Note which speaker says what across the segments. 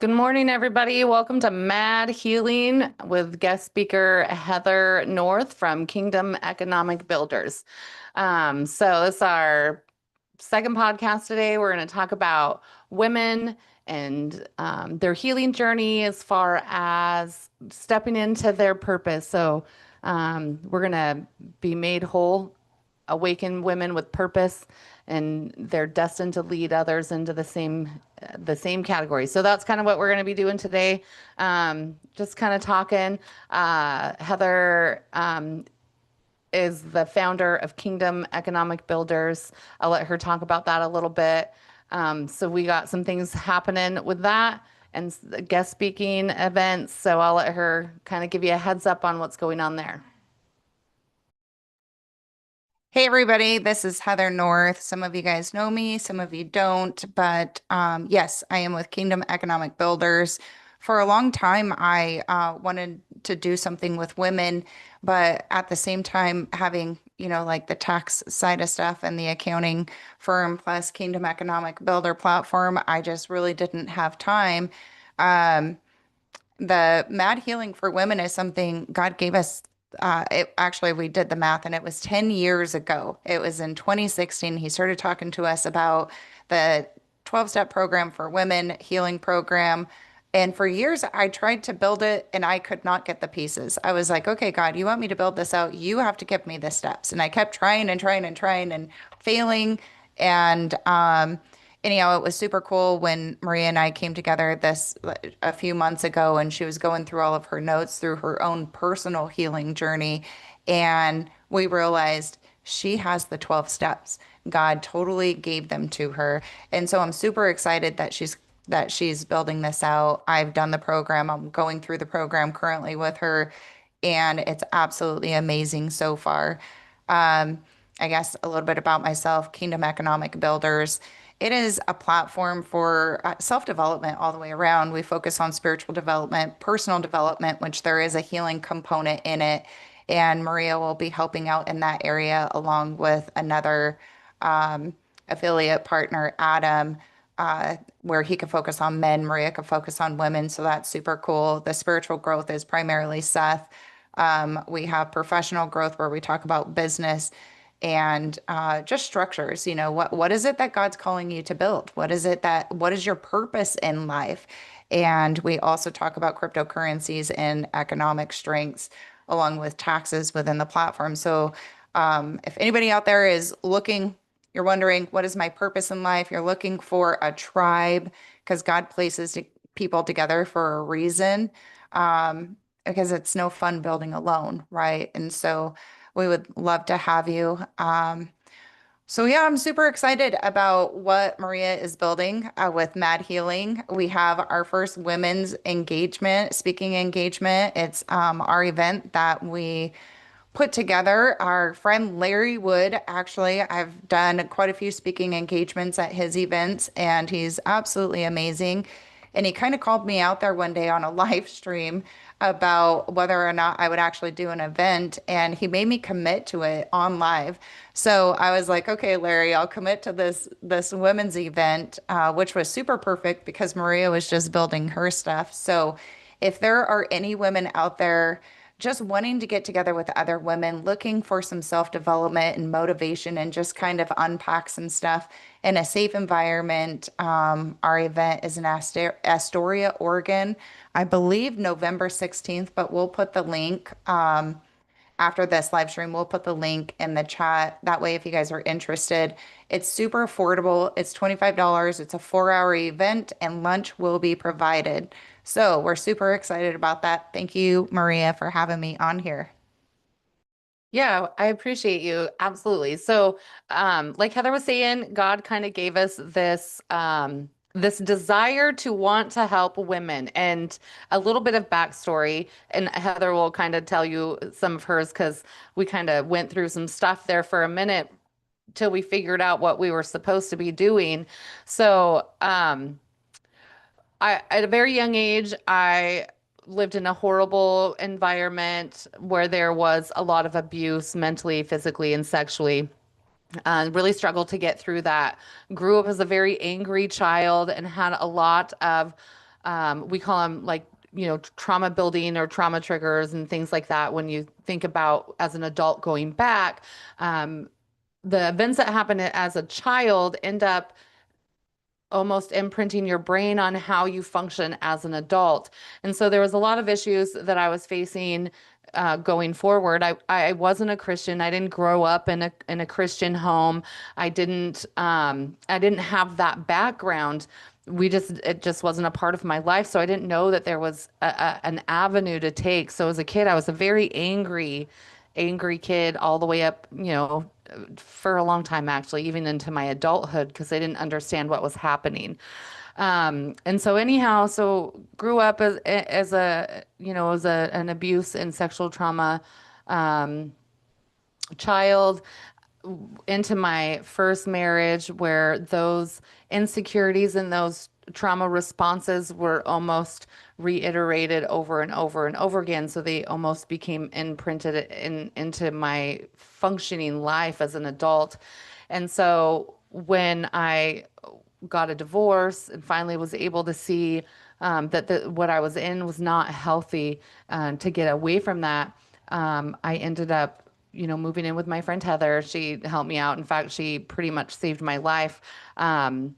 Speaker 1: Good morning, everybody. Welcome to Mad Healing with guest speaker Heather North from Kingdom Economic Builders. So this is our second podcast today. We're going to talk about women and their healing journey as far as stepping into their purpose. So we're going to be made whole, awaken women with purpose, and they're destined to lead others into the same category. So that's kind of what we're going to be doing today. Just kind of talking. Heather is the founder of Kingdom Economic Builders. I'll let her talk about that a little bit. So we got some things happening with that and guest speaking events. So I'll let her kind of give you a heads up on what's going on there.
Speaker 2: Hey everybody, this is Heather North. Some of you guys know me, some of you don't, but yes, I am with Kingdom Economic Builders. For a long time, I wanted to do something with women, but at the same time, having, like the tax side of stuff and the accounting firm plus Kingdom Economic Builder platform, I just really didn't have time. Um, the Mad Healing for Women is something God gave us. Actually, we did the math and it was 10 years ago. It was in 2016. He started talking to us about the 12-step program for women, healing program. And for years, I tried to build it and I could not get the pieces. I was like, okay, God, you want me to build this out? You have to give me the steps. And I kept trying and trying and trying and failing. And anyhow, it was super cool when Maria and I came together this a few months ago, and she was going through all of her notes through her own personal healing journey. And we realized she has the 12 steps. God totally gave them to her. And so I'm super excited that she's building this out. I've done the program. I'm going through the program currently with her, and it's absolutely amazing so far. Um, I guess a little bit about myself, Kingdom Economic Builders. It is a platform for self-development all the way around. We focus on spiritual development, personal development, which there is a healing component in it. And Maria will be helping out in that area along with another um, affiliate partner, Adam, where he could focus on men, Maria could focus on women. So that's super cool. The spiritual growth is primarily Seth. We have professional growth where we talk about business and just structures. What is it that God's calling you to build? What is your purpose in life? And we also talk about cryptocurrencies and economic strengths along with taxes within the platform. So if anybody out there is looking, you're wondering, what is my purpose in life? You're looking for a tribe because God places people together for a reason. Because it's no fun building alone, right? And so we would love to have you. So yeah, I'm super excited about what Maria is building with Mad Healing. We have our first women's engagement, speaking engagement. It's our event that we put together. Our friend Larry Wood, actually, I've done quite a few speaking engagements at his events, and he's absolutely amazing. And he kind of called me out there one day on a live stream about whether or not I would actually do an event, and he made me commit to it on live. So I was like, okay, Larry, I'll commit to this women's event, which was super perfect because Maria was just building her stuff. So if there are any women out there just wanting to get together with other women, looking for some self-development and motivation and just kind of unpack some stuff in a safe environment. Our event is in Astoria, Oregon, I believe November 16th, but we'll put the link after this live stream. We'll put the link in the chat. That way, if you guys are interested, it's super affordable. It's $25. It's a 4-hour event and lunch will be provided. So we're super excited about that. Thank you, Maria, for having me on here.
Speaker 1: Yeah, I appreciate you. Absolutely. So, like Heather was saying, God kind of gave us this desire to want to help women and a little bit of backstory. And Heather will kind of tell you some of hers because we kind of went through some stuff there for a minute till we figured out what we were supposed to be doing. So, at a very young age, I lived in a horrible environment where there was a lot of abuse mentally, physically, and sexually. Really struggled to get through that. Grew up as a very angry child and had a lot of, we call them like, trauma building or trauma triggers and things like that. When you think about as an adult going back, um, the events that happened as a child end up almost imprinting your brain on how you function as an adult. And so there was a lot of issues that I was facing going forward. I wasn't a Christian. I didn't grow up in a Christian home. I didn't have that background. It just wasn't a part of my life. So I didn't know that there was an avenue to take. So as a kid, I was a very angry kid all the way up, for a long time, actually, even into my adulthood, because I didn't understand what was happening. And so anyhow, so grew up as an abuse and sexual trauma, um, child into my first marriage where those insecurities and those trauma responses were almost reiterated over and over and over again. So they almost became imprinted into my functioning life as an adult. And so when I got a divorce and finally was able to see that what I was in was not healthy, to get away from that, I ended up, moving in with my friend Heather. She helped me out. In fact, she pretty much saved my life. And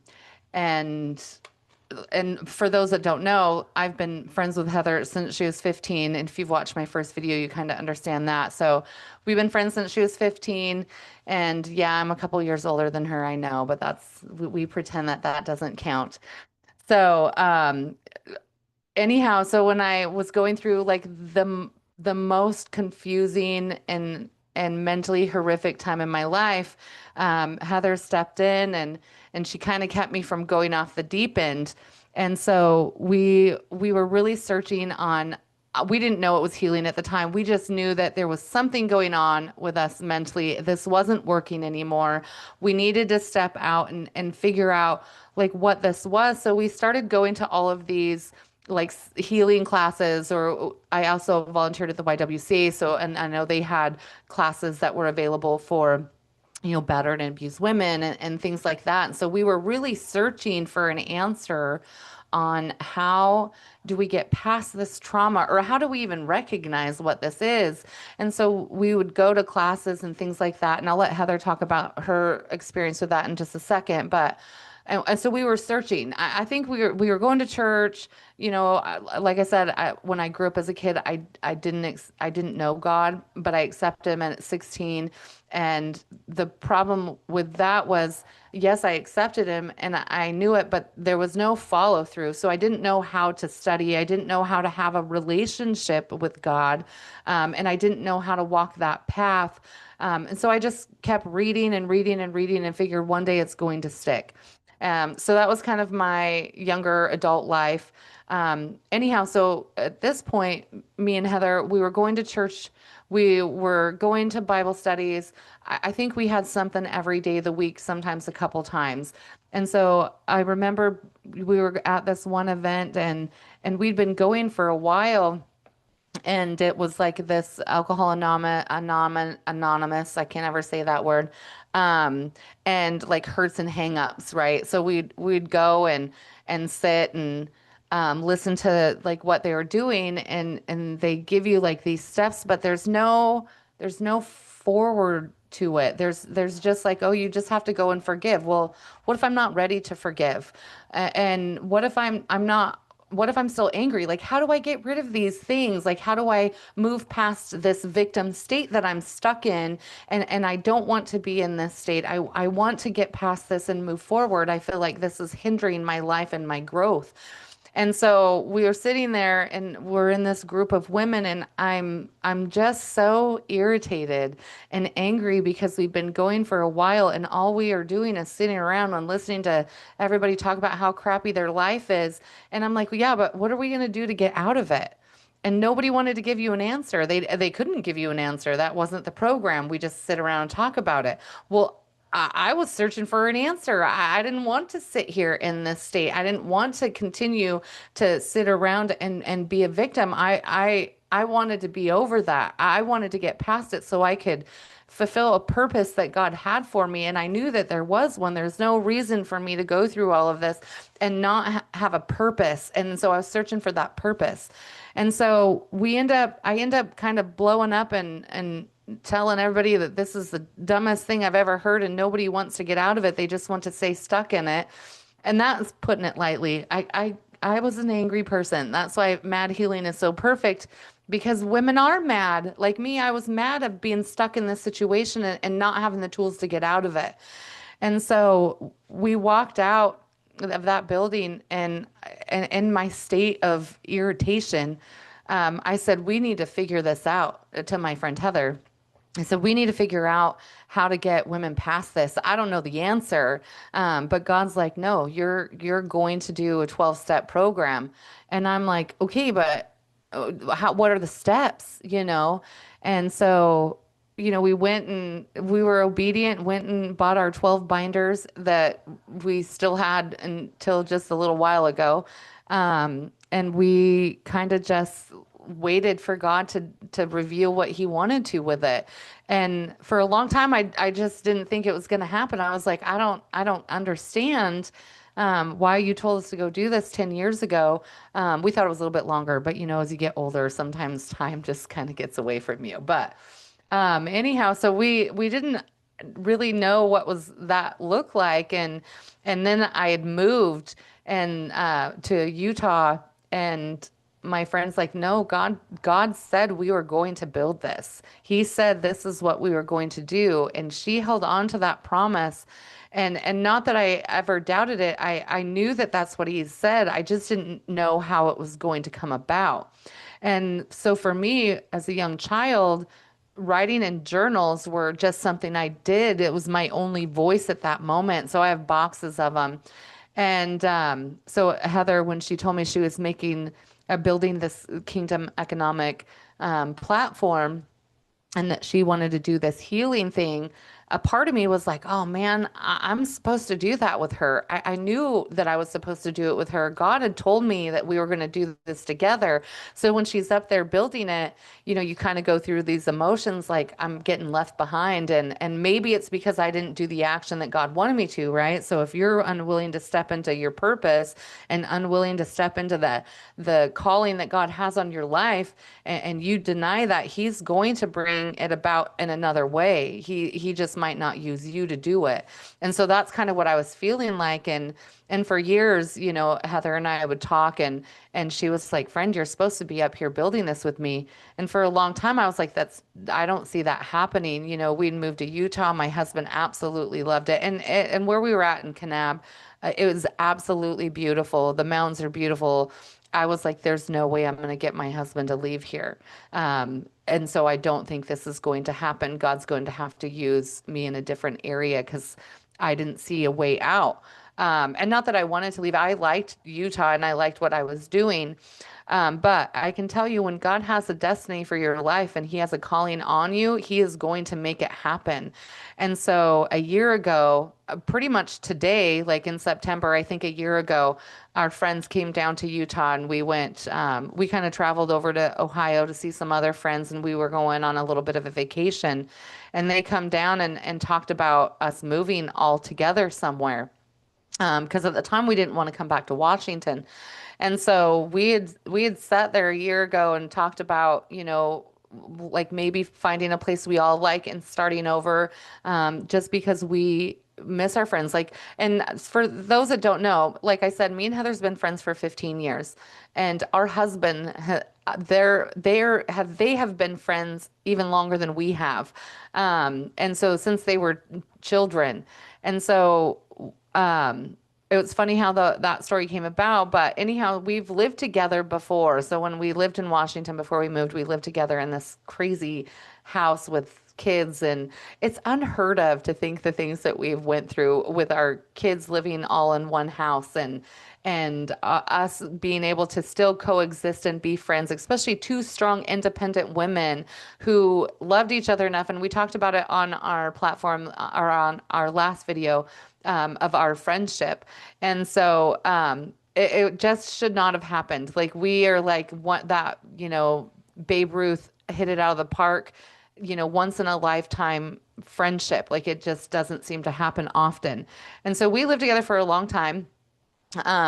Speaker 1: and for those that don't know, I've been friends with Heather since she was 15. And if you've watched my first video, you kind of understand that. So we've been friends since she was 15. And yeah, I'm a couple years older than her, I know, but we pretend that that doesn't count. So, anyhow, so when I was going through like the most confusing and mentally horrific time in my life, Heather stepped in and she kind of kept me from going off the deep end. And so we were really searching on. We didn't know it was healing at the time. We just knew that there was something going on with us mentally. This wasn't working anymore. We needed to step out and figure out like what this was. So we started going to all of these like healing classes, or I also volunteered at the YWCA. So, and I know they had classes that were available for, battered and abused women and things like that. And so we were really searching for an answer on how do we get past this trauma, or how do we even recognize what this is? And so we would go to classes and things like that. And I'll let Heather talk about her experience with that in just a second. But and so we were searching. I think we were going to church. Like I said, when I grew up as a kid, I didn't know God, but I accepted Him at 16. And the problem with that was, yes, I accepted Him and I knew it, but there was no follow through. So I didn't know how to study. I didn't know how to have a relationship with God, and I didn't know how to walk that path. And so I just kept reading and reading and reading and figured one day it's going to stick. So that was kind of my younger adult life. Anyhow, so at this point, me and Heather, we were going to church. We were going to Bible studies. I think we had something every day of the week, sometimes a couple times. And so I remember we were at this one event and we'd been going for a while, and it was like this alcohol anonymous, I can't ever say that word, um and like hurts and hangups, right? So we'd go and sit and listen to like what they were doing, and they give you like these steps, but there's no forward to it. There's just like, oh, you just have to go and forgive. Well, what if I'm not ready to forgive? And what if I'm not, what if I'm still angry? Like, how do I get rid of these things? Like, how do I move past this victim state that I'm stuck in? And I don't want to be in this state. I want to get past this and move forward. I feel like this is hindering my life and my growth. And so we were sitting there and we're in this group of women, and I'm just so irritated and angry because we've been going for a while and all we are doing is sitting around and listening to everybody talk about how crappy their life is. And I'm like, well, yeah, but what are we going to do to get out of it? And nobody wanted to give you an answer. They couldn't give you an answer. That wasn't the program. We just sit around and talk about it. Well, I was searching for an answer. I didn't want to sit here in this state. I didn't want to continue to sit around and be a victim. I wanted to be over that. I wanted to get past it so I could fulfill a purpose that God had for me. And I knew that there was one. There's no reason for me to go through all of this and not have a purpose. And so I was searching for that purpose. And so I end up kind of blowing up and telling everybody that this is the dumbest thing I've ever heard and nobody wants to get out of it. They just want to stay stuck in it. And that's putting it lightly. I was an angry person. That's why Mad Healing is so perfect because women are mad. Like me, I was mad of being stuck in this situation and not having the tools to get out of it. And so we walked out of that building and in my state of irritation, I said, we need to figure this out to my friend Heather. I said, we need to figure out how to get women past this. I don't know the answer, but God's like, no, you're going to do a 12-step program. And I'm like, okay, but what are the steps, you know? And so, you know, we went and we were obedient, went and bought our 12 binders that we still had until just a little while ago. And we kind of just waited for God to reveal what he wanted to with it. And for a long time, I just didn't think it was going to happen. I was like, I don't understand why you told us to go do this 10 years ago. We thought it was a little bit longer, but you know, as you get older, sometimes time just kind of gets away from you. But anyhow, so we didn't really know what was that look like, and then I had moved and to Utah, and my friend's like, no, God said we were going to build this. He said this is what we were going to do, and she held on to that promise. And not that I ever doubted it. I knew that that's what he said. I just didn't know how it was going to come about. And so for me, as a young child, writing in journals were just something I did. It was my only voice at that moment. So I have boxes of them. And so Heather, when she told me she was building this kingdom economic platform, and that she wanted to do this healing thing, a part of me was like, oh man, I'm supposed to do that with her. I knew that I was supposed to do it with her. God had told me that we were going to do this together. So when she's up there building it, you know, you kind of go through these emotions like I'm getting left behind. And maybe it's because I didn't do the action that God wanted me to, right? So if you're unwilling to step into your purpose and unwilling to step into the calling that God has on your life, and you deny that, he's going to bring it about in another way. He just might not use you to do it. And so that's kind of what I was feeling like. And for years, you know, Heather and I would talk, and she was like, friend, you're supposed to be up here building this with me. And for a long time, I was like, I don't see that happening. You know, we'd moved to Utah. My husband absolutely loved it. And where we were at in Kanab, it was absolutely beautiful. The mountains are beautiful. I was like, there's no way I'm going to get my husband to leave here. And so I don't think this is going to happen. God's going to have to use me in a different area because I didn't see a way out. And not that I wanted to leave. I liked Utah and I liked what I was doing. But I can tell you when God has a destiny for your life and he has a calling on you, he is going to make it happen. And so a year ago, pretty much today, like in September, I think a year ago, our friends came down to Utah and we kind of traveled over to Ohio to see some other friends, and we were going on a little bit of a vacation. And they come down and talked about us moving all together somewhere. Because at the time we didn't want to come back to Washington. And so we had sat there a year ago and talked about, you know, like maybe finding a place we all like and starting over, just because we miss our friends. Like, and for those that don't know, like I said, me and Heather's been friends for 15 years, and our husband, they have been friends even longer than we have. And so since they were children, and so it was funny how that story came about, but anyhow, we've lived together before. So when we lived in Washington before we moved, we lived together in this crazy house with kids, and it's unheard of to think the things that we've went through with our kids living all in one house, and us being able to still coexist and be friends, especially two strong, independent women who loved each other enough. And we talked about it on our platform or on our last video, of our friendship. And so it just should not have happened. Like we are like what that, you know, Babe Ruth hit it out of the park. once in a lifetime friendship. Like it just doesn't seem to happen often. And so we lived together for a long time,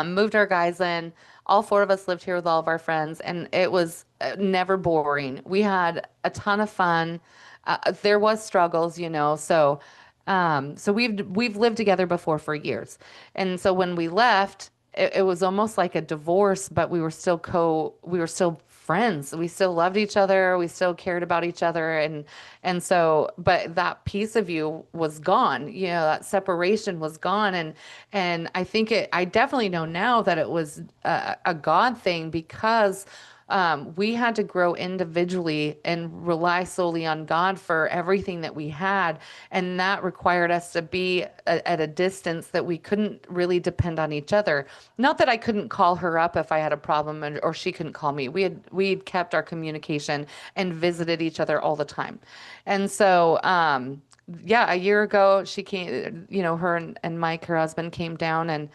Speaker 1: moved our guys in. All four of us lived here with all of our friends, and it was never boring. We had a ton of fun. There was struggles, so we've lived together before for years, and so when we left, it was almost like a divorce, but we were still friends. We still loved each other. We still cared about each other, but that piece of you was gone. That separation was gone, and I definitely know now that it was a God thing because we had to grow individually and rely solely on God for everything that we had. And that required us to be at a distance that we couldn't really depend on each other. Not that I couldn't call her up if I had a problem or she couldn't call me. We'd kept our communication and visited each other all the time. And so, yeah, a year ago, she came, her and Mike, her husband, came down and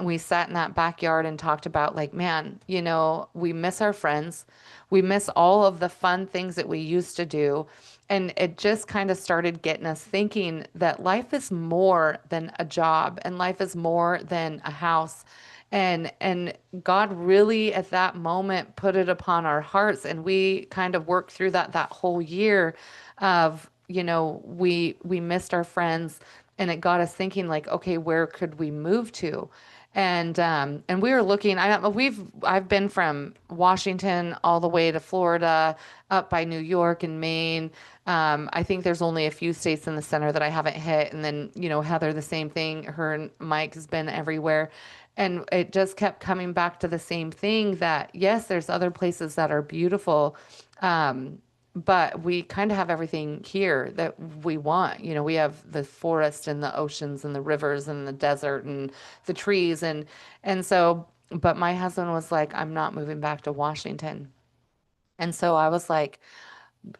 Speaker 1: we sat in that backyard and talked about, like, man, we miss our friends. We miss all of the fun things that we used to do. And it just kind of started getting us thinking that life is more than a job and life is more than a house. And God really at that moment put it upon our hearts, and we kind of worked through that whole year of, we missed our friends, and it got us thinking, like, okay, where could we move to? And we were looking. I've been from Washington all the way to Florida, up by New York and Maine. I think there's only a few states in the center that I haven't hit. And then, Heather, the same thing. Her and Mike has been everywhere. And it just kept coming back to the same thing that, yes, there's other places that are beautiful. Um, but we kind of have everything here that we want. We have the forest and the oceans and the rivers and the desert and the trees. But my husband was like, I'm not moving back to Washington. And so I was like,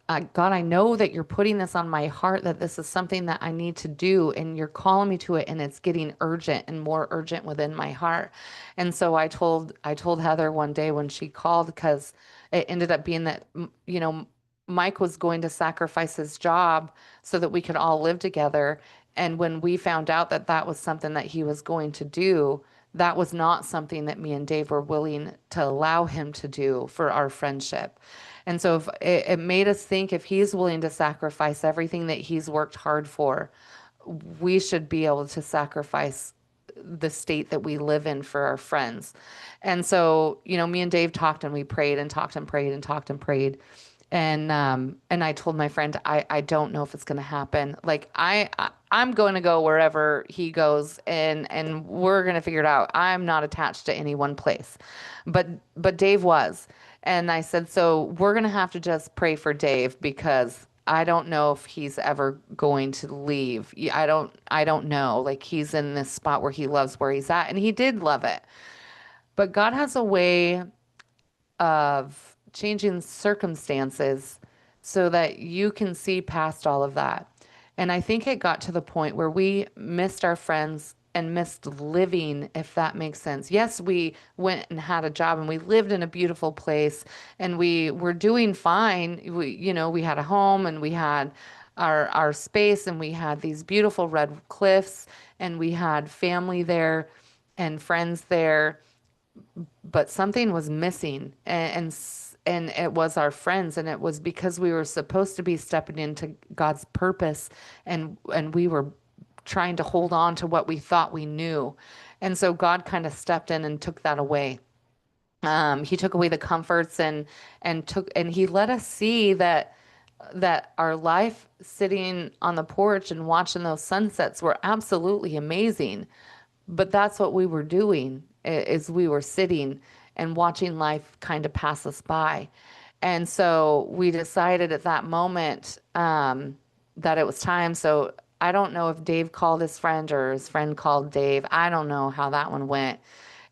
Speaker 1: God, I know that you're putting this on my heart, that this is something that I need to do, and you're calling me to it, and it's getting urgent and more urgent within my heart. And so I told Heather one day when she called, because it ended up being that, Mike was going to sacrifice his job so that we could all live together. And when we found out that that was something that he was going to do, that was not something that me and Dave were willing to allow him to do for our friendship. And so if it made us think, if he's willing to sacrifice everything that he's worked hard for, we should be able to sacrifice the state that we live in for our friends. And so, me and Dave talked, and we prayed and talked and prayed and talked and prayed. And I told my friend, I don't know if it's going to happen. Like I'm going to go wherever he goes, and we're going to figure it out. I'm not attached to any one place. But Dave was. And I said, so we're going to have to just pray for Dave, because I don't know if he's ever going to leave. I don't know. Like, he's in this spot where he loves where he's at, and he did love it. But God has a way of changing circumstances so that you can see past all of that. And I think it got to the point where we missed our friends and missed living, if that makes sense. Yes, we went and had a job, and we lived in a beautiful place, and we were doing fine. We had a home, and we had our space, and we had these beautiful red cliffs, and we had family there and friends there, but something was missing, and it was our friends, and it was because we were supposed to be stepping into God's purpose, and we were trying to hold on to what we thought we knew. And so God kind of stepped in and took that away. He took away the comforts, and he let us see that our life sitting on the porch and watching those sunsets were absolutely amazing. But that's what we were doing, is we were sitting and watching life kind of pass us by. And so we decided at that moment, that it was time. So I don't know if Dave called his friend or his friend called Dave. I don't know how that one went.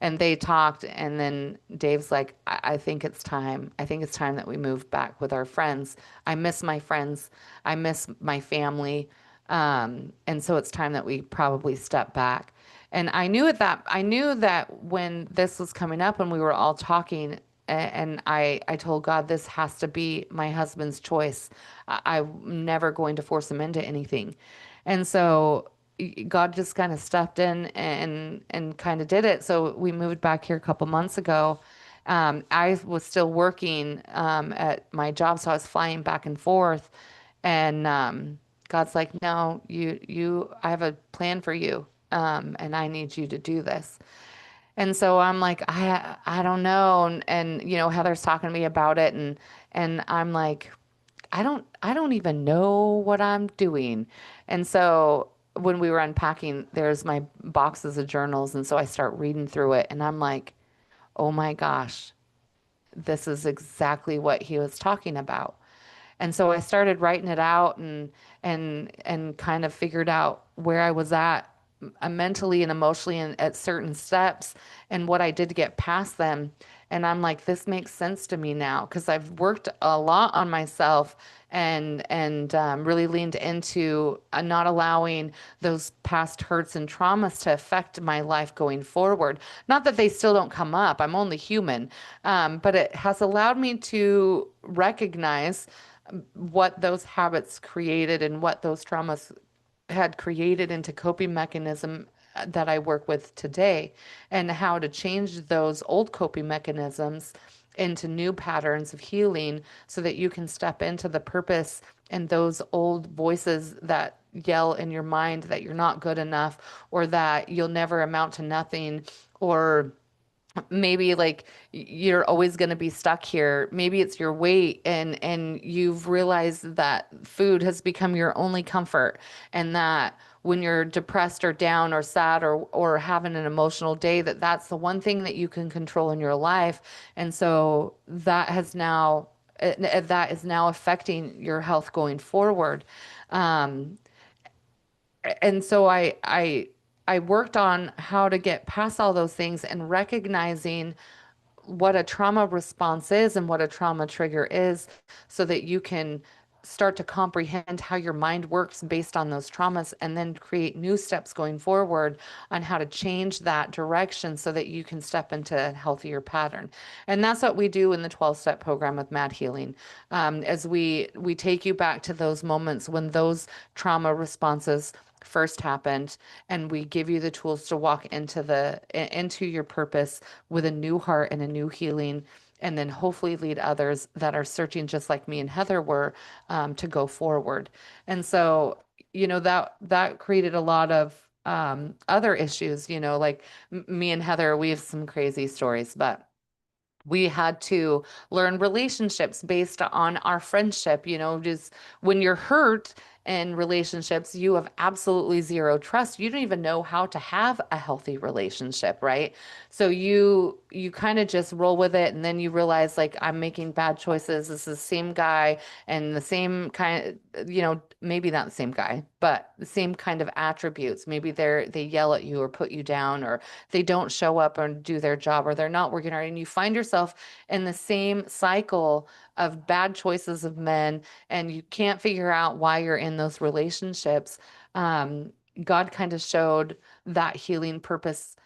Speaker 1: And they talked, and then Dave's like, I think it's time. I think it's time that we move back with our friends. I miss my friends. I miss my family. And so it's time that we probably step back. And I knew that when this was coming up and we were all talking, and I told God this has to be my husband's choice. I'm never going to force him into anything. And so God just kind of stepped in and kind of did it. So we moved back here a couple months ago. I was still working at my job, so I was flying back and forth. And God's like, "No, I have a plan for you, and I need you to do this." And so I'm like, I don't know. Heather's talking to me about it, and I'm like, I don't even know what I'm doing. And so when we were unpacking, there's my boxes of journals, and so I start reading through it, and I'm like, oh my gosh, this is exactly what he was talking about. And so I started writing it out and kind of figured out where I was at mentally and emotionally and at certain steps and what I did to get past them. And I'm like, this makes sense to me now because I've worked a lot on myself and really leaned into not allowing those past hurts and traumas to affect my life going forward. Not that they still don't come up. I'm only human, but it has allowed me to recognize what those habits created and what those traumas had created into coping mechanism that I work with today and how to change those old coping mechanisms into new patterns of healing so that you can step into the purpose and those old voices that yell in your mind that you're not good enough or that you'll never amount to nothing or maybe like you're always going to be stuck here. Maybe it's your weight and you've realized that food has become your only comfort and that when you're depressed or down or sad or having an emotional day that's the one thing that you can control in your life. And so that is now affecting your health going forward. Um, and so I worked on how to get past all those things and recognizing what a trauma response is and what a trauma trigger is so that you can start to comprehend how your mind works based on those traumas and then create new steps going forward on how to change that direction so that you can step into a healthier pattern. And that's what we do in the 12-step program with Mad Healing. As we take you back to those moments when those trauma responses first happened and we give you the tools to walk into your purpose with a new heart and a new healing and then hopefully lead others that are searching just like me and Heather were to go forward. And so, that created a lot of other issues, like me and Heather, we have some crazy stories, but we had to learn relationships based on our friendship. Just when you're hurt in relationships, you have absolutely zero trust. You don't even know how to have a healthy relationship, right? So you kind of just roll with it, and then you realize like I'm making bad choices. This is the same guy and the same kind of, maybe not the same guy, but the same kind of attributes. Maybe they yell at you or put you down, or they don't show up and do their job, or they're not working hard, and you find yourself in the same cycle of bad choices of men, and you can't figure out why you're in those relationships. Um, God kind of showed that healing purpose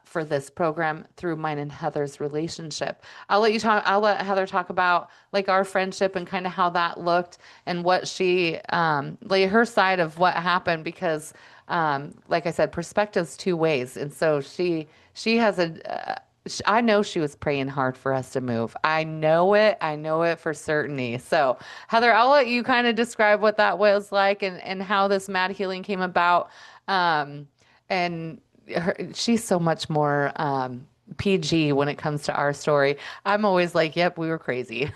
Speaker 1: for this program through mine and Heather's relationship. I'll let Heather talk about like our friendship and kind of how that looked and what like her side of what happened because like I said, perspective's two ways. And so she has I know she was praying hard for us to move. I know it. I know it for certainty. So, Heather, I'll let you kind of describe what that was like and how this Mad Healing came about. Um, and she's so much more PG when it comes to our story. I'm always like, yep, we were crazy.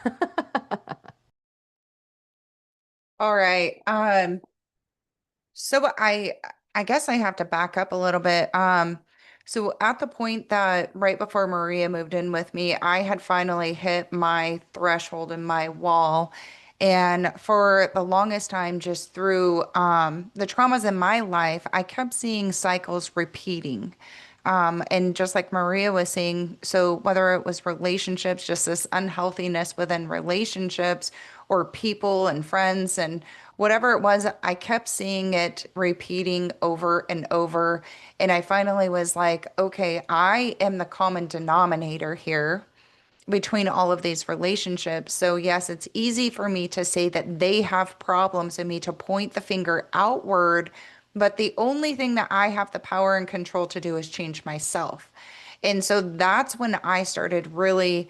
Speaker 2: All right. So I guess I have to back up a little bit. So at the point that right before Maria moved in with me, I had finally hit my threshold and my wall. And for the longest time, just through the traumas in my life, I kept seeing cycles repeating. And just like Maria was saying, so whether it was relationships, just this unhealthiness within relationships or people and friends and whatever it was, I kept seeing it repeating over and over. And I finally was like, okay, I am the common denominator here. between all of these relationships. So, yes, it's easy for me to say that they have problems and me to point the finger outward. But the only thing that I have the power and control to do is change myself. And so that's when I started really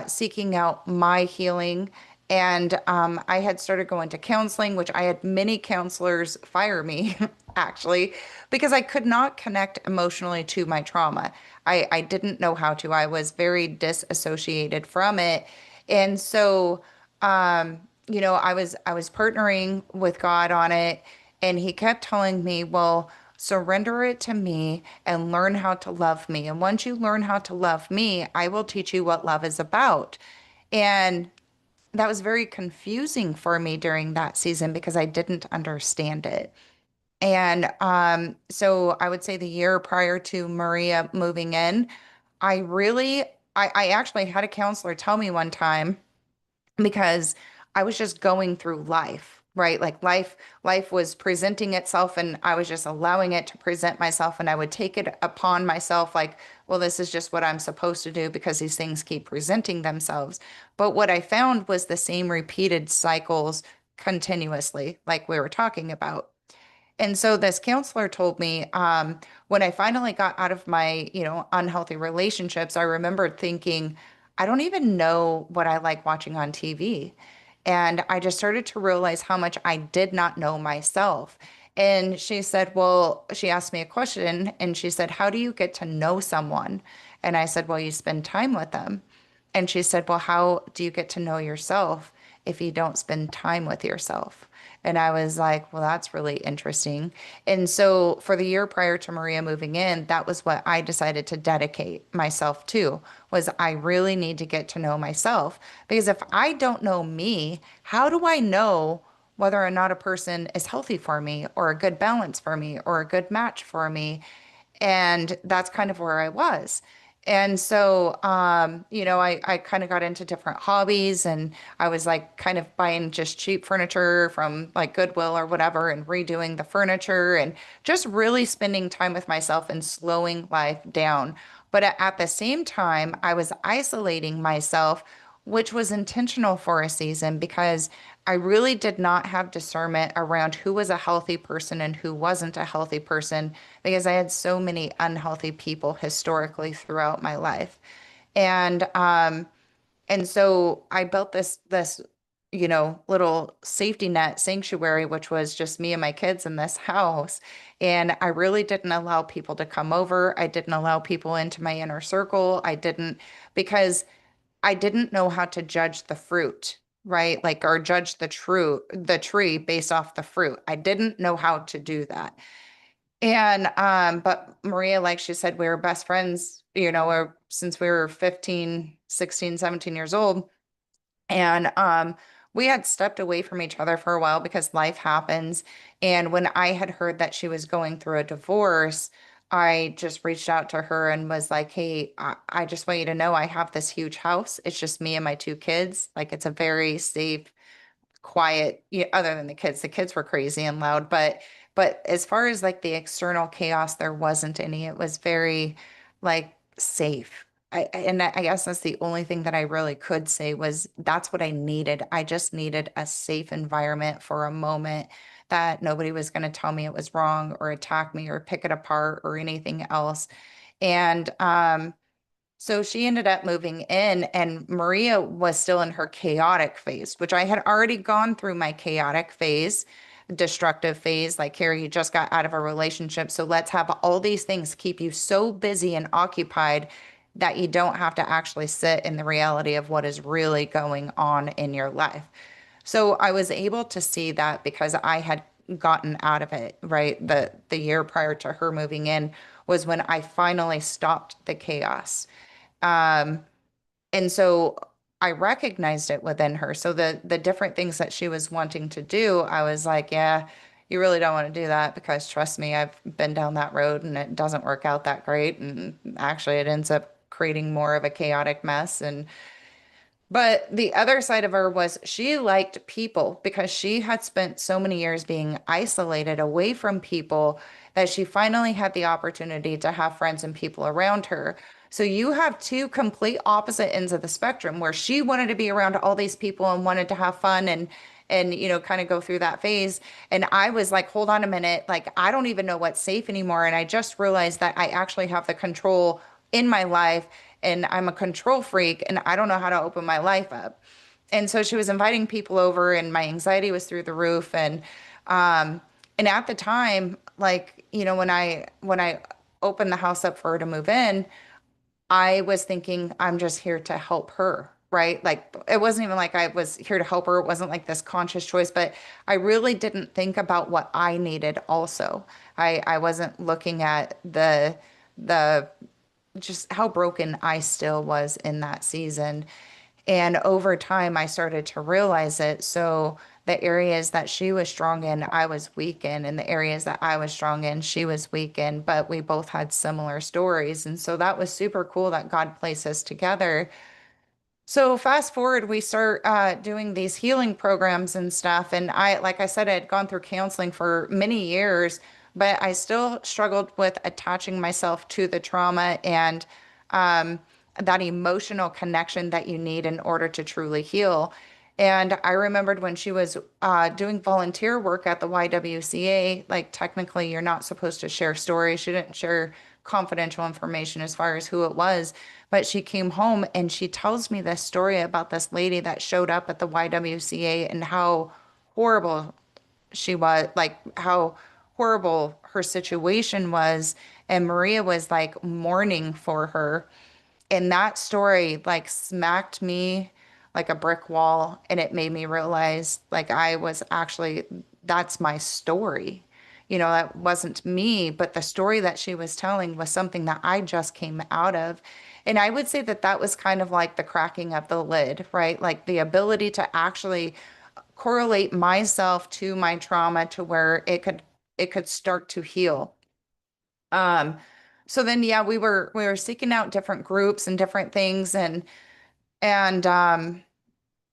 Speaker 2: seeking out my healing. And I had started going to counseling, which I had many counselors fire me, actually, because I could not connect emotionally to my trauma. I didn't know how to. I was very disassociated from it. And so, I was partnering with God on it, and he kept telling me, well, surrender it to me and learn how to love me. And once you learn how to love me, I will teach you what love is about. And that was very confusing for me during that season because I didn't understand it. And so I would say the year prior to Maria moving in, I actually had a counselor tell me one time because I was just going through life, right? Like life was presenting itself and I was just allowing it to present myself and I would take it upon myself like, well, this is just what I'm supposed to do because these things keep presenting themselves. But what I found was the same repeated cycles continuously, like we were talking about. And so this counselor told me, when I finally got out of my, unhealthy relationships, I remembered thinking, I don't even know what I like watching on TV. And I just started to realize how much I did not know myself. And she said, well, she asked me a question and she said, how do you get to know someone? And I said, well, you spend time with them. And she said, well, how do you get to know yourself if you don't spend time with yourself? And I was like, well, that's really interesting. And so for the year prior to Maria moving in, that was what I decided to dedicate myself to, was I really need to get to know myself. Because if I don't know me, how do I know whether or not a person is healthy for me or a good balance for me or a good match for me? And that's kind of where I was. And so, I kind of got into different hobbies and I was like kind of buying just cheap furniture from like Goodwill or whatever and redoing the furniture and just really spending time with myself and slowing life down. But at the same time, I was isolating myself, which was intentional for a season because I really did not have discernment around who was a healthy person and who wasn't a healthy person because I had so many unhealthy people historically throughout my life. And and so I built this little safety net sanctuary, which was just me and my kids in this house. And I really didn't allow people to come over. I didn't allow people into my inner circle. I didn't because I didn't know how to judge the fruit, right? Like, or judge the tree based off the fruit. I didn't know how to do that. And but Maria, like she said, we were best friends, or since we were 15, 16, 17 years old. And we had stepped away from each other for a while because life happens. And when I had heard that she was going through a divorce, I just reached out to her and was like, hey, I just want you to know I have this huge house. It's just me and my two kids. Like it's a very safe, quiet, other than the kids were crazy and loud, but as far as like the external chaos, there wasn't any. It was very like safe. I guess that's the only thing that I really could say was that's what I needed. I just needed a safe environment for a moment that nobody was going to tell me it was wrong or attack me or pick it apart or anything else. And so she ended up moving in, and Maria was still in her chaotic phase, which I had already gone through my chaotic phase, destructive phase. Like, Carrie, you just got out of a relationship. So let's have all these things keep you so busy and occupied that you don't have to actually sit in the reality of what is really going on in your life. So I was able to see that because I had gotten out of it, right? The year prior to her moving in was when I finally stopped the chaos. Um, and so I recognized it within her. So the different things that she was wanting to do, I was like, yeah, you really don't want to do that because trust me, I've been down that road and it doesn't work out that great. And actually it ends up creating more of a chaotic mess. And but the other side of her was she liked people because she had spent so many years being isolated away from people that she finally had the opportunity to have friends and people around her. So you have two complete opposite ends of the spectrum where she wanted to be around all these people and wanted to have fun and kind of go through that phase. And I was like, hold on a minute, like I don't even know what's safe anymore. And I just realized that I actually have the control in my life and I'm a control freak and I don't know how to open my life up. And so she was inviting people over and my anxiety was through the roof um and at the time, like, when I opened the house up for her to move in, I was thinking I'm just here to help her, right? Like it wasn't even like I was here to help her. It wasn't like this conscious choice, but I really didn't think about what I needed also. I wasn't looking at the just how broken I still was in that season. And over time, I started to realize it. So the areas that she was strong in, I was weak in, and the areas that I was strong in, she was weak in, but we both had similar stories. And so that was super cool that God placed us together. So fast forward, we start doing these healing programs and stuff. And like I said, I had gone through counseling for many years, but I still struggled with attaching myself to the trauma and um, that emotional connection that you need in order to truly heal. And I remembered when she was doing volunteer work at the YWCA, like technically you're not supposed to share stories. She didn't share confidential information as far as who it was, but she came home and she tells me this story about this lady that showed up at the YWCA and how horrible she was, like how horrible her situation was. And Maria was like mourning for her. And that story like smacked me like a brick wall. And it made me realize like I was actually, that's my story. That wasn't me, but the story that she was telling was something that I just came out of. And I would say that that was kind of like the cracking of the lid, right? Like the ability to actually correlate myself to my trauma to where it could start to heal. Um, so then yeah, we were seeking out different groups and different things and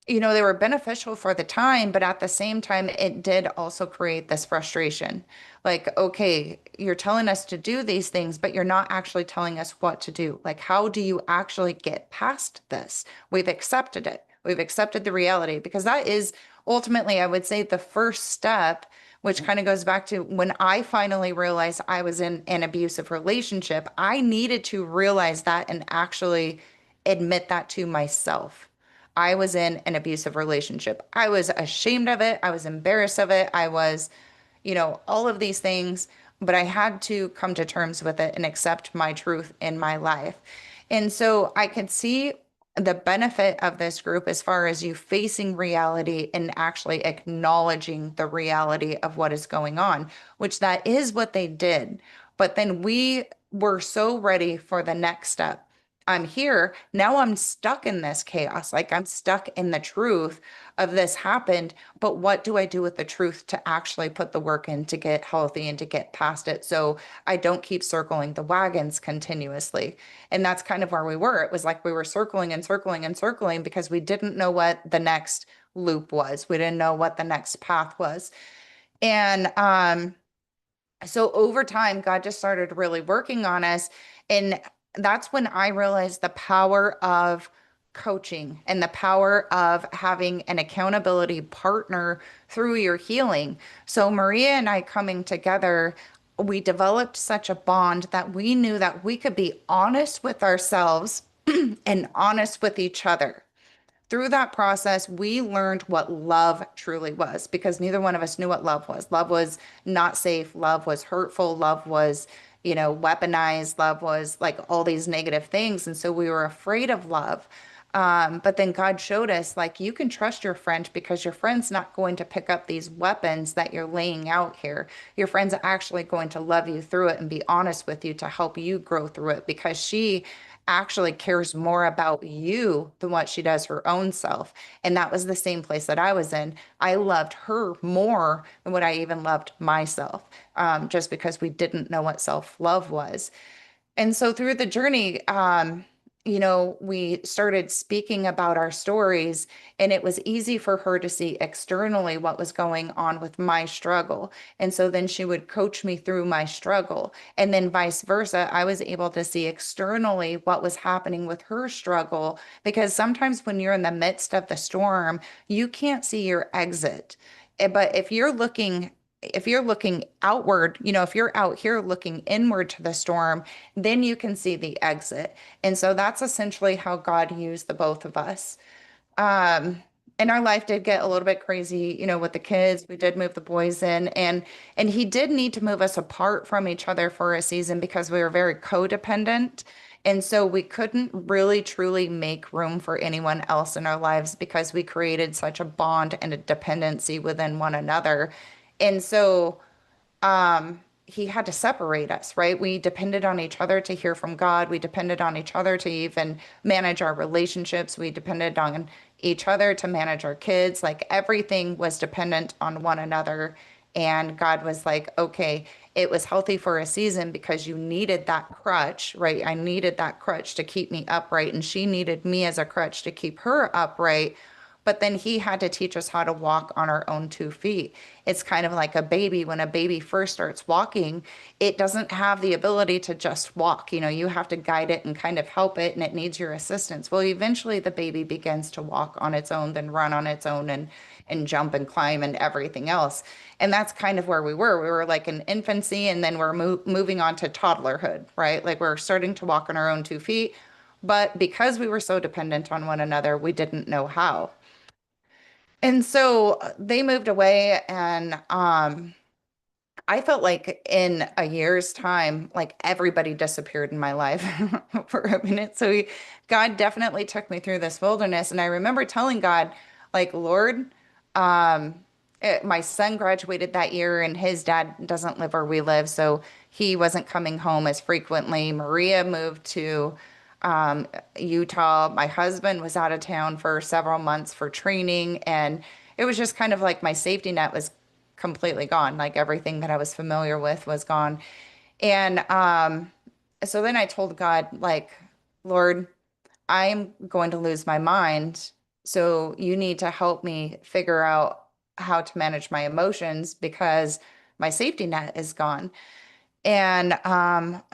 Speaker 2: they were beneficial for the time, but at the same time, it did also create this frustration. Like, okay, you're telling us to do these things, but you're not actually telling us what to do. Like, how do you actually get past this? We've accepted it. We've accepted the reality because that is ultimately, I would say, the first step, which kind of goes back to when I finally realized I was in an abusive relationship. I needed to realize that and actually admit that to myself. I was in an abusive relationship. I was ashamed of it. I was embarrassed of it. I was, all of these things, but I had to come to terms with it and accept my truth in my life. And so I could see the benefit of this group as far as you facing reality and actually acknowledging the reality of what is going on, which that is what they did. But then we were so ready for the next step. I'm here. Now I'm stuck in this chaos. Like I'm stuck in the truth of this happened. But what do I do with the truth to actually put the work in to get healthy and to get past it so I don't keep circling the wagons continuously? And that's kind of where we were. It was like we were circling and circling and circling because we didn't know what the next loop was. We didn't know what the next path was. And so over time, God just started really working on us. And that's when I realized the power of coaching and the power of having an accountability partner through your healing. So Maria and I coming together, we developed such a bond that we knew that we could be honest with ourselves and honest with each other. Through that process, we learned what love truly was because neither one of us knew what love was. Love was not safe. Love was hurtful. Love was, weaponized. Love was like all these negative things. And so we were afraid of love. But then God showed us like you can trust your friend because your friend's not going to pick up these weapons that you're laying out here. Your friend's actually going to love you through it and be honest with you to help you grow through it because she actually cares more about you than what she does her own self. And that was the same place that I was in. I loved her more than what I even loved myself, just because we didn't know what self-love was. And so through the journey, we started speaking about our stories, and it was easy for her to see externally what was going on with my struggle. And so then she would coach me through my struggle. And then vice versa, I was able to see externally what was happening with her struggle. Because sometimes when you're in the midst of the storm, you can't see your exit. But if you're looking outward, if you're out here looking inward to the storm, then you can see the exit. And so that's essentially how God used the both of us. Um, and our life did get a little bit crazy, with the kids. We did move the boys in, and he did need to move us apart from each other for a season because we were very codependent. And so we couldn't really truly make room for anyone else in our lives because we created such a bond and a dependency within one another. And so he had to separate us, right? We depended on each other to hear from God. We depended on each other to even manage our relationships. We depended on each other to manage our kids. Like everything was dependent on one another. And God was like, okay, it was healthy for a season because you needed that crutch, right? I needed that crutch to keep me upright, and she needed me as a crutch to keep her upright. But then he had to teach us how to walk on our own 2 feet. It's kind of like a baby. When a baby first starts walking, it doesn't have the ability to just walk. You have to guide it and kind of help it, and it needs your assistance. Well, eventually the baby begins to walk on its own, then run on its own, and jump and climb and everything else. And that's kind of where we were. We were like in infancy, and then we're moving on to toddlerhood, right? Like we're starting to walk on our own 2 feet. But because we were so dependent on one another, we didn't know how. And so they moved away, and I felt like in a year's time, like everybody disappeared in my life for a minute. So God definitely took me through this wilderness. And I remember telling God, like, Lord, um, my son graduated that year, and his dad doesn't live where we live. So he wasn't coming home as frequently. Maria moved to Utah. My husband was out of town for several months for training. And it was just kind of like my safety net was completely gone. Like everything that I was familiar with was gone. And so then I told God, like, Lord, I'm going to lose my mind. So you need to help me figure out how to manage my emotions because my safety net is gone. And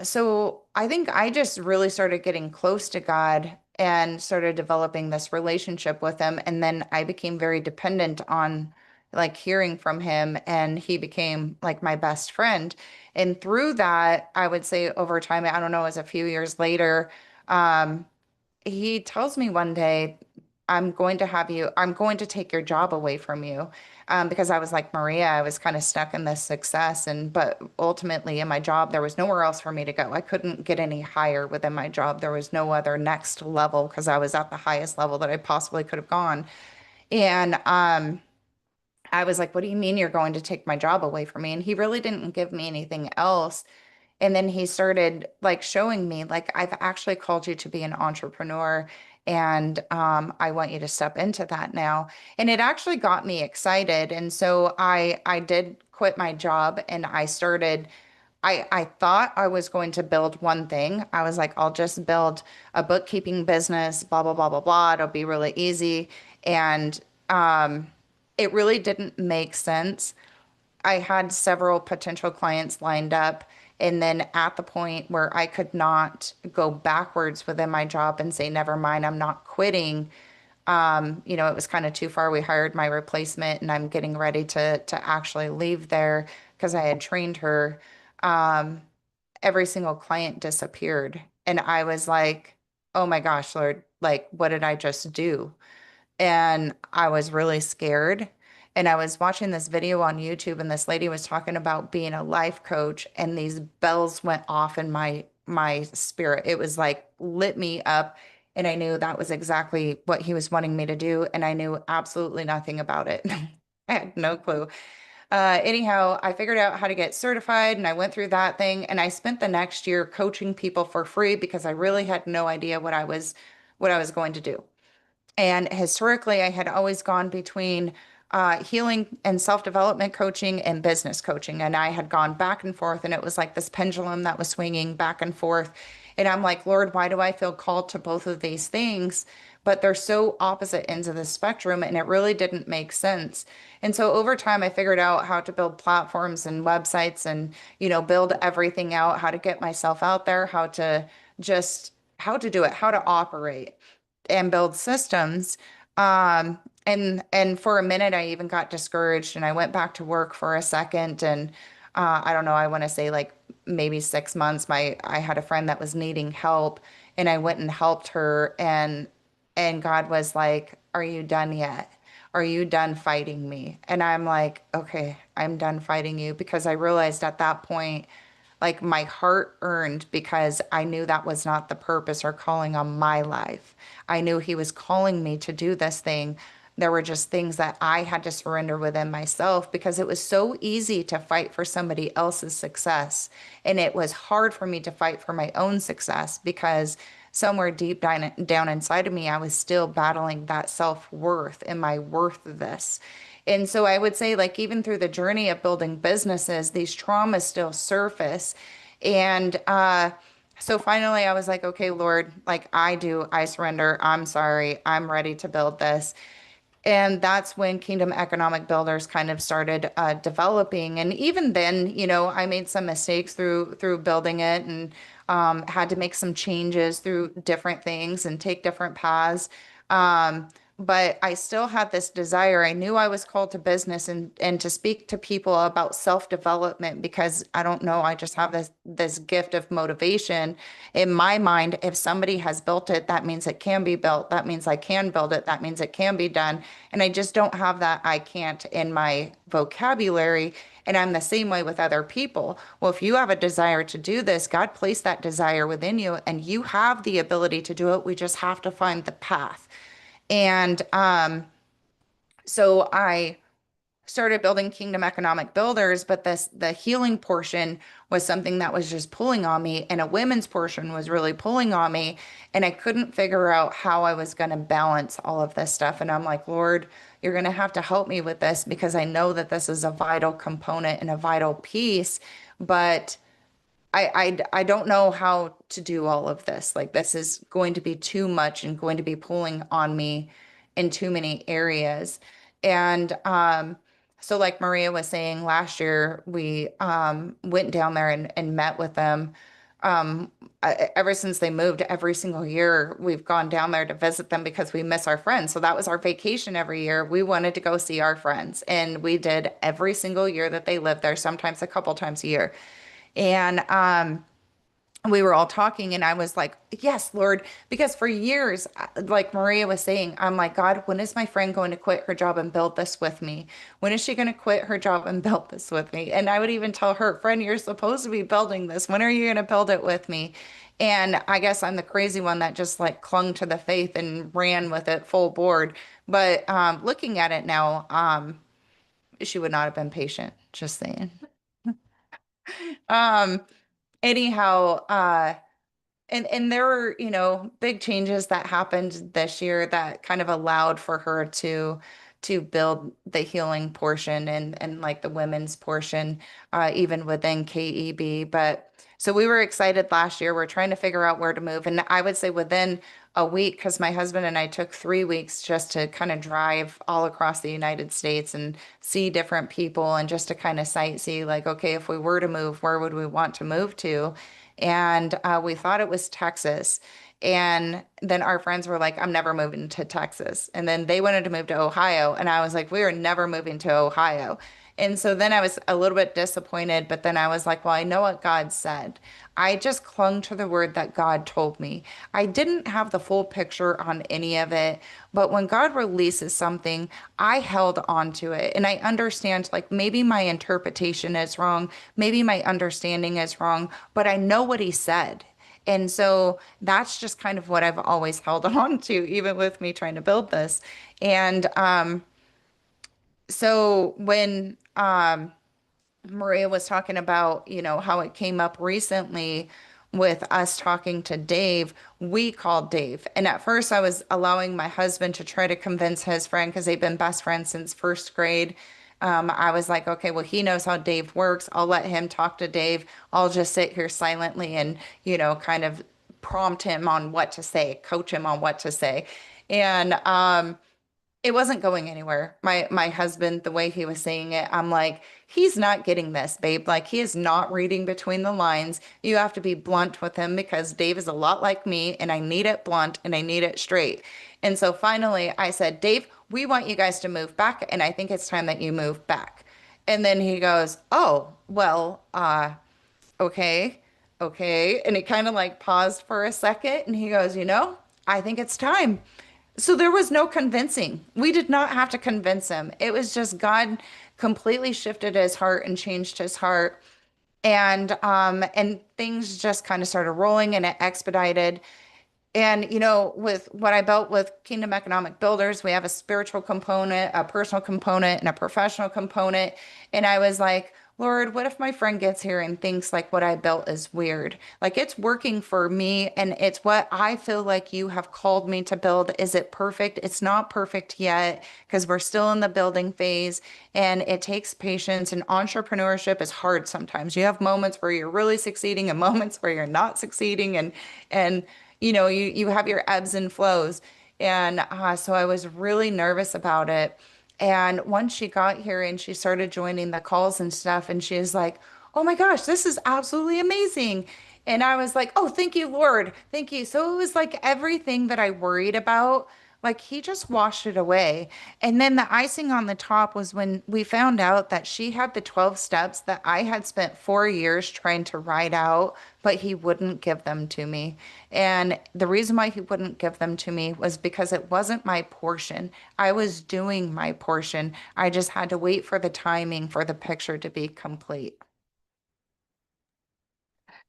Speaker 2: so I think I just really started getting close to God and started developing this relationship with him. And then I became very dependent on like hearing from him, and he became like my best friend. And through that, I would say over time, I don't know, it was a few years later, um, he tells me one day, I'm going to take your job away from you. Because I was like Maria, I was kind of stuck in this success. But ultimately in my job, there was nowhere else for me to go. I couldn't get any higher within my job. There was no other next level because I was at the highest level that I possibly could have gone. And I was like, what do you mean you're going to take my job away from me? And he really didn't give me anything else. And then he started like showing me, like, I've actually called you to be an entrepreneur, and I want you to step into that now. And it actually got me excited. And so I did quit my job, and I thought I was going to build one thing. I was like, I'll just build a bookkeeping business, blah, blah, blah, blah, blah. It'll be really easy. And it really didn't make sense. I had several potential clients lined up. And then at the point where I could not go backwards within my job and say, never mind, I'm not quitting, it was kind of too far. We hired my replacement, and I'm getting ready to actually leave there because I had trained her. Um, every single client disappeared. And I was like, oh my gosh, Lord, like, what did I just do? And I was really scared. And I was watching this video on YouTube, and this lady was talking about being a life coach, and these bells went off in my spirit. It was like lit me up, and I knew that was exactly what he was wanting me to do, and I knew absolutely nothing about it. I had no clue. Anyhow, I figured out how to get certified, and I went through that thing, and I spent the next year coaching people for free because I really had no idea what I was going to do. And historically, I had always gone between healing and self-development coaching and business coaching. And I had gone back and forth, and it was like this pendulum that was swinging back and forth. And I'm like, Lord, why do I feel called to both of these things? But they're so opposite ends of the spectrum, and it really didn't make sense. And so over time, I figured out how to build platforms and websites and, build everything out, how to get myself out there, how to do it, how to operate and build systems. And for a minute, I even got discouraged and I went back to work for a second. And I don't know, I want to say like maybe 6 months, I had a friend that was needing help and I went and helped her and God was like, "Are you done yet? Are you done fighting me?" And I'm like, "Okay, I'm done fighting you," because I realized at that point, like my heart earned because I knew that was not the purpose or calling on my life. I knew he was calling me to do this thing. There were just things that I had to surrender within myself because it was so easy to fight for somebody else's success. And it was hard for me to fight for my own success because somewhere deep down inside of me, I was still battling that self-worth and my worth. And so I would say, like, even through the journey of building businesses, these traumas still surface. And so finally, I was like, okay, Lord, like, I surrender. I'm sorry. I'm ready to build this. And that's when Kingdom Economic Builders kind of started developing. And even then, I made some mistakes through building it and had to make some changes through different things and take different paths. Um, but I still had this desire. I knew I was called to business and to speak to people about self-development because I don't know, I just have this gift of motivation in my mind. If somebody has built it, that means it can be built. That means I can build it. That means it can be done. And I just don't have that I can't in my vocabulary. And I'm the same way with other people. Well, if you have a desire to do this, God placed that desire within you and you have the ability to do it. We just have to find the path. And so I started building Kingdom Economic Builders, but the healing portion was something that was just pulling on me, and a women's portion was really pulling on me, and I couldn't figure out how I was going to balance all of this stuff. And I'm like, Lord, you're going to have to help me with this because I know that this is a vital component and a vital piece, but I don't know how to do all of this. Like this is going to be too much and going to be pulling on me in too many areas. And so like Maria was saying, last year we went down there and met with them. Ever since they moved, every single year we've gone down there to visit them because we miss our friends. So that was our vacation every year. We wanted to go see our friends, and we did every single year that they lived there, sometimes a couple times a year. And we were all talking, and I was like, yes, Lord, because for years, like Maria was saying, I'm like, God, when is my friend going to quit her job and build this with me? When is she going to quit her job and build this with me? And I would even tell her, friend, you're supposed to be building this. When are you going to build it with me? And I guess I'm the crazy one that just like clung to the faith and ran with it full board. But looking at it now, she would not have been patient, just saying. Um, anyhow, and there were, big changes that happened this year that kind of allowed for her to build the healing portion and like the women's portion, even within KEB. But so we were excited last year. We're trying to figure out where to move. And I would say within a week, because my husband and I took 3 weeks just to kind of drive all across the United States and see different people and just to kind of sightsee, like, okay, if we were to move, where would we want to move to? And we thought it was Texas. And then our friends were like, I'm never moving to Texas. And then they wanted to move to Ohio. And I was like, we are never moving to Ohio. And so then I was a little bit disappointed, but then I was like, well, I know what God said. I just clung to the word that God told me. I didn't have the full picture on any of it, but when God releases something, I held on to it. And I understand, like, maybe my interpretation is wrong, maybe my understanding is wrong, but I know what He said. And so that's just kind of what I've always held on to, even with me trying to build this. And so when Maria was talking about, how it came up recently with us talking to Dave, we called Dave. And at first, I was allowing my husband to try to convince his friend because they've been best friends since first grade. I was like, okay, well, he knows how Dave works. I'll let him talk to Dave. I'll just sit here silently and, kind of prompt him on what to say, coach him on what to say. And it wasn't going anywhere. My husband, the way he was saying it, I'm like, he's not getting this, babe. Like he is not reading between the lines. You have to be blunt with him because Dave is a lot like me and I need it blunt and I need it straight. And so finally I said, Dave, we want you guys to move back and I think it's time that you move back. And then he goes, "Oh, well, okay, okay." And he kind of like paused for a second and he goes, I think it's time. So there was no convincing. We did not have to convince him. It was just God completely shifted his heart and changed his heart. And things just kind of started rolling and it expedited. And, with what I built with Kingdom Economic Builders, we have a spiritual component, a personal component, and a professional component. And I was like, Lord, what if my friend gets here and thinks like what I built is weird? Like it's working for me and it's what I feel like you have called me to build. Is it perfect? It's not perfect yet because we're still in the building phase and it takes patience and entrepreneurship is hard sometimes. You have moments where you're really succeeding and moments where you're not succeeding and you have your ebbs and flows. And so I was really nervous about it. And once she got here and she started joining the calls and stuff, and she was like, "Oh my gosh, this is absolutely amazing." And I was like, "Oh, thank you, Lord. Thank you." So it was like everything that I worried about, like he just washed it away. And then the icing on the top was when we found out that she had the 12 steps that I had spent 4 years trying to write out, but he wouldn't give them to me. And the reason why he wouldn't give them to me was because it wasn't my portion. I was doing my portion. I just had to wait for the timing for the picture to be complete.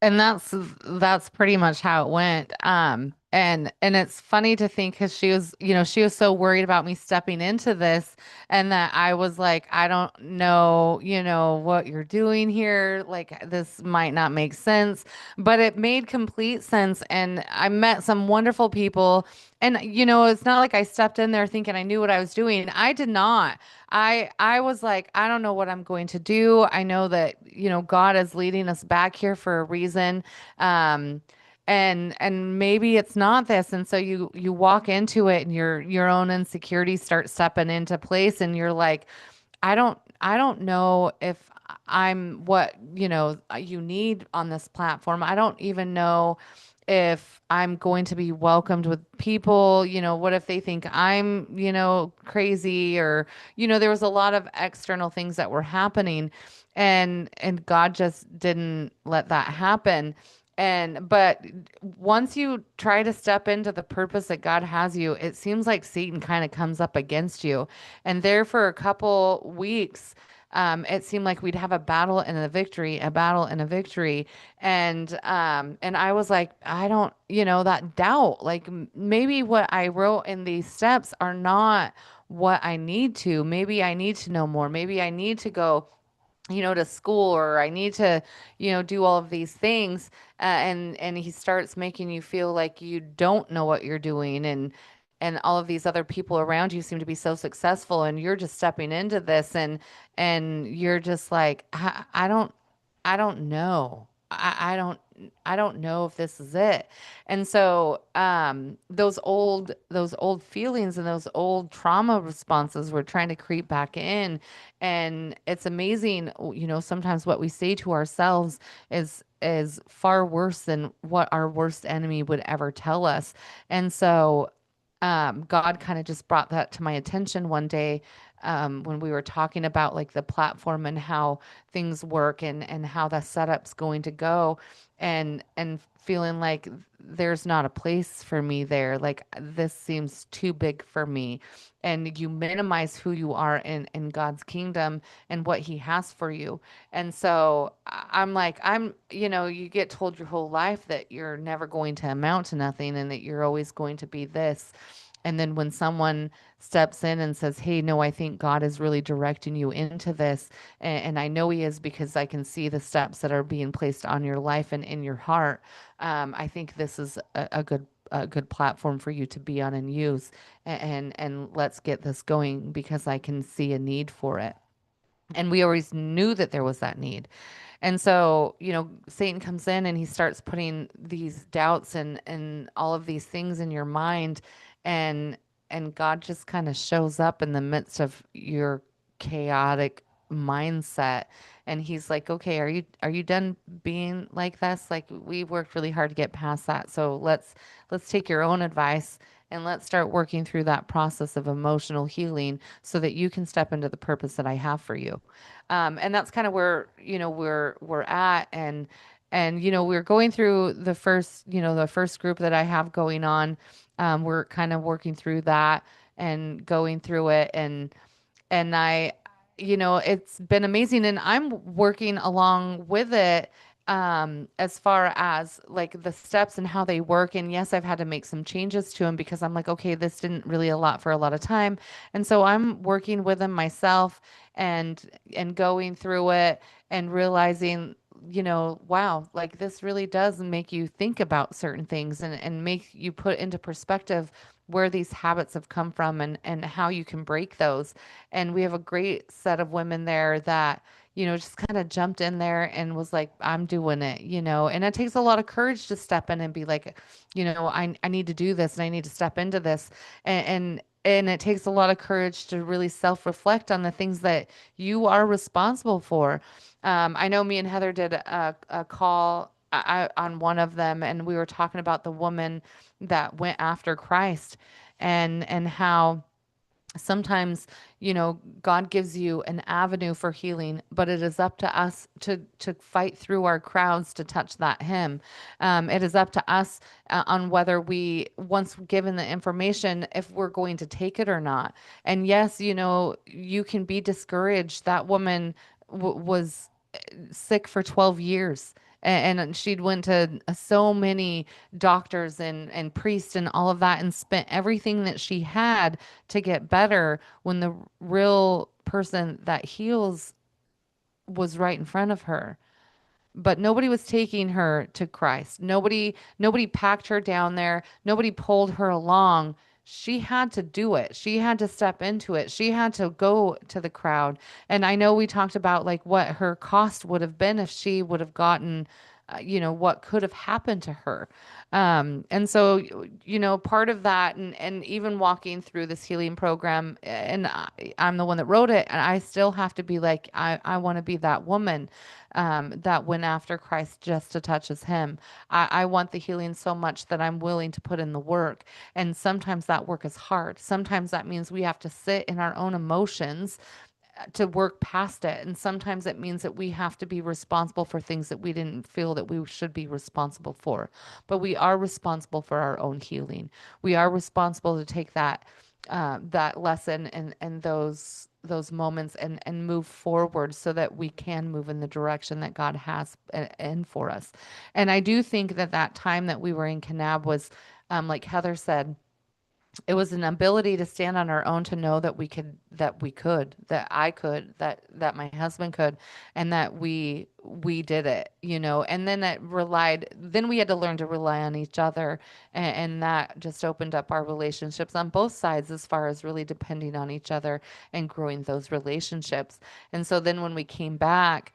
Speaker 1: And that's pretty much how it went. And it's funny to think because she was so worried about me stepping into this and that I was like, I don't know, what you're doing here. Like this might not make sense, but it made complete sense. And I met some wonderful people. And it's not like I stepped in there thinking I knew what I was doing. I did not. I was like, I don't know what I'm going to do. I know that, God is leading us back here for a reason. Um, and maybe it's not this. And so you walk into it and your own insecurities start stepping into place and you're like, I don't know if I'm what, you need on this platform. I don't even know if I'm going to be welcomed with people, what if they think I'm, crazy or, there was a lot of external things that were happening and God just didn't let that happen. But once you try to step into the purpose that God has you, it seems like Satan kind of comes up against you. And there for a couple weeks, it seemed like we'd have a battle and a victory, a battle and a victory. And I was like, I don't, that doubt, like maybe what I wrote in these steps are not what I need to. Maybe I need to know more. Maybe I need to go to school or I need to, do all of these things. And he starts making you feel like you don't know what you're doing and all of these other people around you seem to be so successful and you're just stepping into this and you're just like, I don't know. I don't know if this is it. And so those old feelings and those old trauma responses were trying to creep back in. And it's amazing, sometimes what we say to ourselves is far worse than what our worst enemy would ever tell us. And so God kind of just brought that to my attention one day when we were talking about like the platform and how things work and how the setup's going to go and feeling like there's not a place for me there. Like this seems too big for me. And you minimize who you are in God's kingdom and what he has for you. And so I'm like, you get told your whole life that you're never going to amount to nothing and that you're always going to be this. And then when someone steps in and says, "Hey, no, I think God is really directing you into this," and I know He is because I can see the steps that are being placed on your life and in your heart. I think this is a good platform for you to be on and use, and let's get this going because I can see a need for it. And we always knew that there was that need. And so, Satan comes in and he starts putting these doubts and all of these things in your mind, and God just kind of shows up in the midst of your chaotic mindset, and he's like, "Okay, are you done being like this? Like, we worked really hard to get past that. So let's take your own advice and let's start working through that process of emotional healing so that you can step into the purpose that I have for you." And that's kind of where, we're at. And we're going through the first group that I have going on. We're kind of working through that and going through it, and it's been amazing, and I'm working along with it, as far as like the steps and how they work. And yes, I've had to make some changes to them because I'm like, okay, this didn't really allot for a lot of time. And so I'm working with them myself, and going through it and realizing, wow, like this really does make you think about certain things, and make you put into perspective where these habits have come from, and how you can break those. And we have a great set of women there that, just kind of jumped in there and was like, I'm doing it. And it takes a lot of courage to step in and be like, I need to do this and I need to step into this. And it takes a lot of courage to really self-reflect on the things that you are responsible for. I know me and Heather did a call on one of them, and we were talking about the woman that went after Christ, and how sometimes, God gives you an avenue for healing, but it is up to us to fight through our crowds to touch that hem. It is up to us, on whether we, once given the information, if we're going to take it or not. And yes, you can be discouraged. That woman was sick for 12 years. And she'd went to so many doctors and priests and all of that, and spent everything that she had to get better, when the real person that heals was right in front of her. But nobody was taking her to Christ. Nobody packed her down there. Nobody pulled her along. She had to do it. She had to step into it. She had to go to the crowd. And I know we talked about like what her cost would have been if she would have gotten, what could have happened to her. And so, part of that, and even walking through this healing program, and I'm the one that wrote it, and I still have to be like, I want to be that woman, that went after Christ just to touch his hem. I want the healing so much that I'm willing to put in the work. And sometimes that work is hard. Sometimes that means we have to sit in our own emotions, to work past it. And sometimes it means that we have to be responsible for things that we didn't feel that we should be responsible for. But we are responsible for our own healing. We are responsible to take that lesson, and those moments, and move forward so that we can move in the direction that God has in for us. And I do think that time that we were in Kanab was, like Heather said, it was an ability to stand on our own, to know that I could, that my husband could, and that we did it, and then we had to learn to rely on each other, and that just opened up our relationships on both sides, as far as really depending on each other and growing those relationships. And so then when we came back,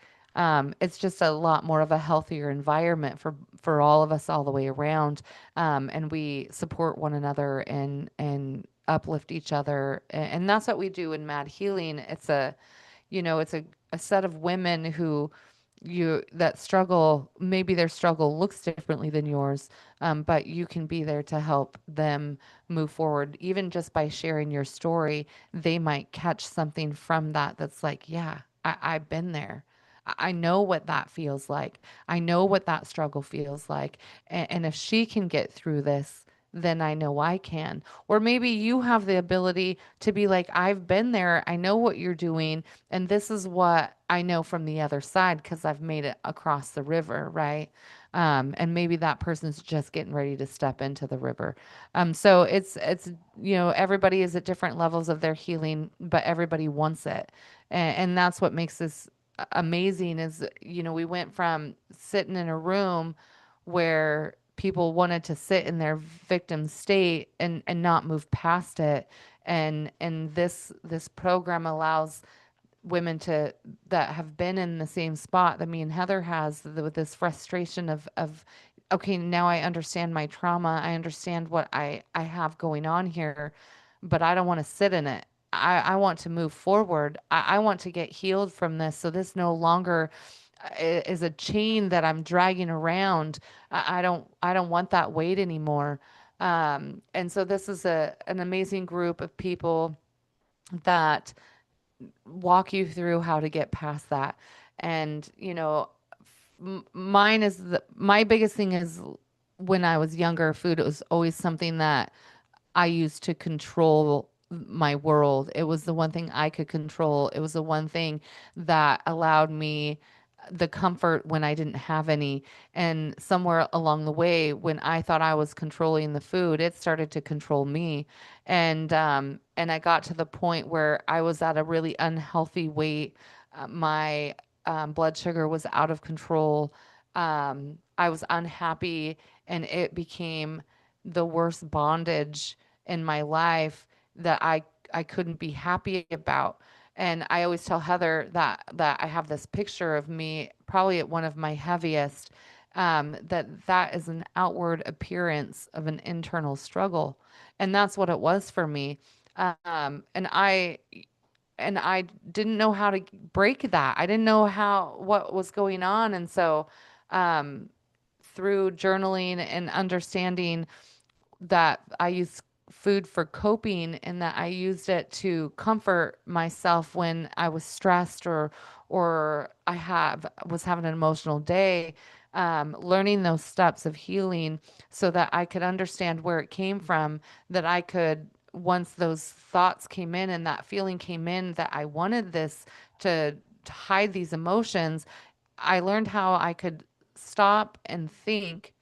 Speaker 1: it's just a lot more of a healthier environment for all of us all the way around, and we support one another and uplift each other, and that's what we do in Mad Healing. It's a set of women who you that struggle. Maybe their struggle looks differently than yours, but you can be there to help them move forward. Even just by sharing your story, they might catch something from that that's like, yeah, I've been there. I know what that feels like. I know what that struggle feels like. And if she can get through this, then I know I can. Or maybe you have the ability to be like, I've been there. I know what you're doing. And this is what I know from the other side because I've made it across the river, right? And maybe that person's just getting ready to step into the river. So everybody is at different levels of their healing, but everybody wants it. And that's what makes this amazing is, we went from sitting in a room where people wanted to sit in their victim state and not move past it. And this program allows
Speaker 3: women to that have been in the same spot that me and Heather has with this frustration of okay, now I understand my trauma. I understand what I have going on here, but I don't want to sit in it. I want to move forward. I want to get healed from this. So this no longer is a chain that I'm dragging around. I don't want that weight anymore. And so this is an amazing group of people that walk you through how to get past that. And, mine is my biggest thing is when I was younger, food was always something that I used to control my world. It was the one thing I could control. It was the one thing that allowed me the comfort when I didn't have any. And somewhere along the way, when I thought I was controlling the food, it started to control me. And I got to the point where I was at a really unhealthy weight. My blood sugar was out of control. I was unhappy, and it became the worst bondage in my life that I couldn't be happy about. And I always tell Heather that I have this picture of me probably at one of my heaviest, that is an outward appearance of an internal struggle. And that's what it was for me. And I didn't know how to break that. I didn't know what was going on. And so um, through journaling and understanding that I use food for coping and that I used it to comfort myself when I was stressed or I have was having an emotional day. Learning those steps of healing so that I could understand where it came from, that I could, once those thoughts came in and that feeling came in that I wanted this to hide these emotions, I learned how I could stop and think.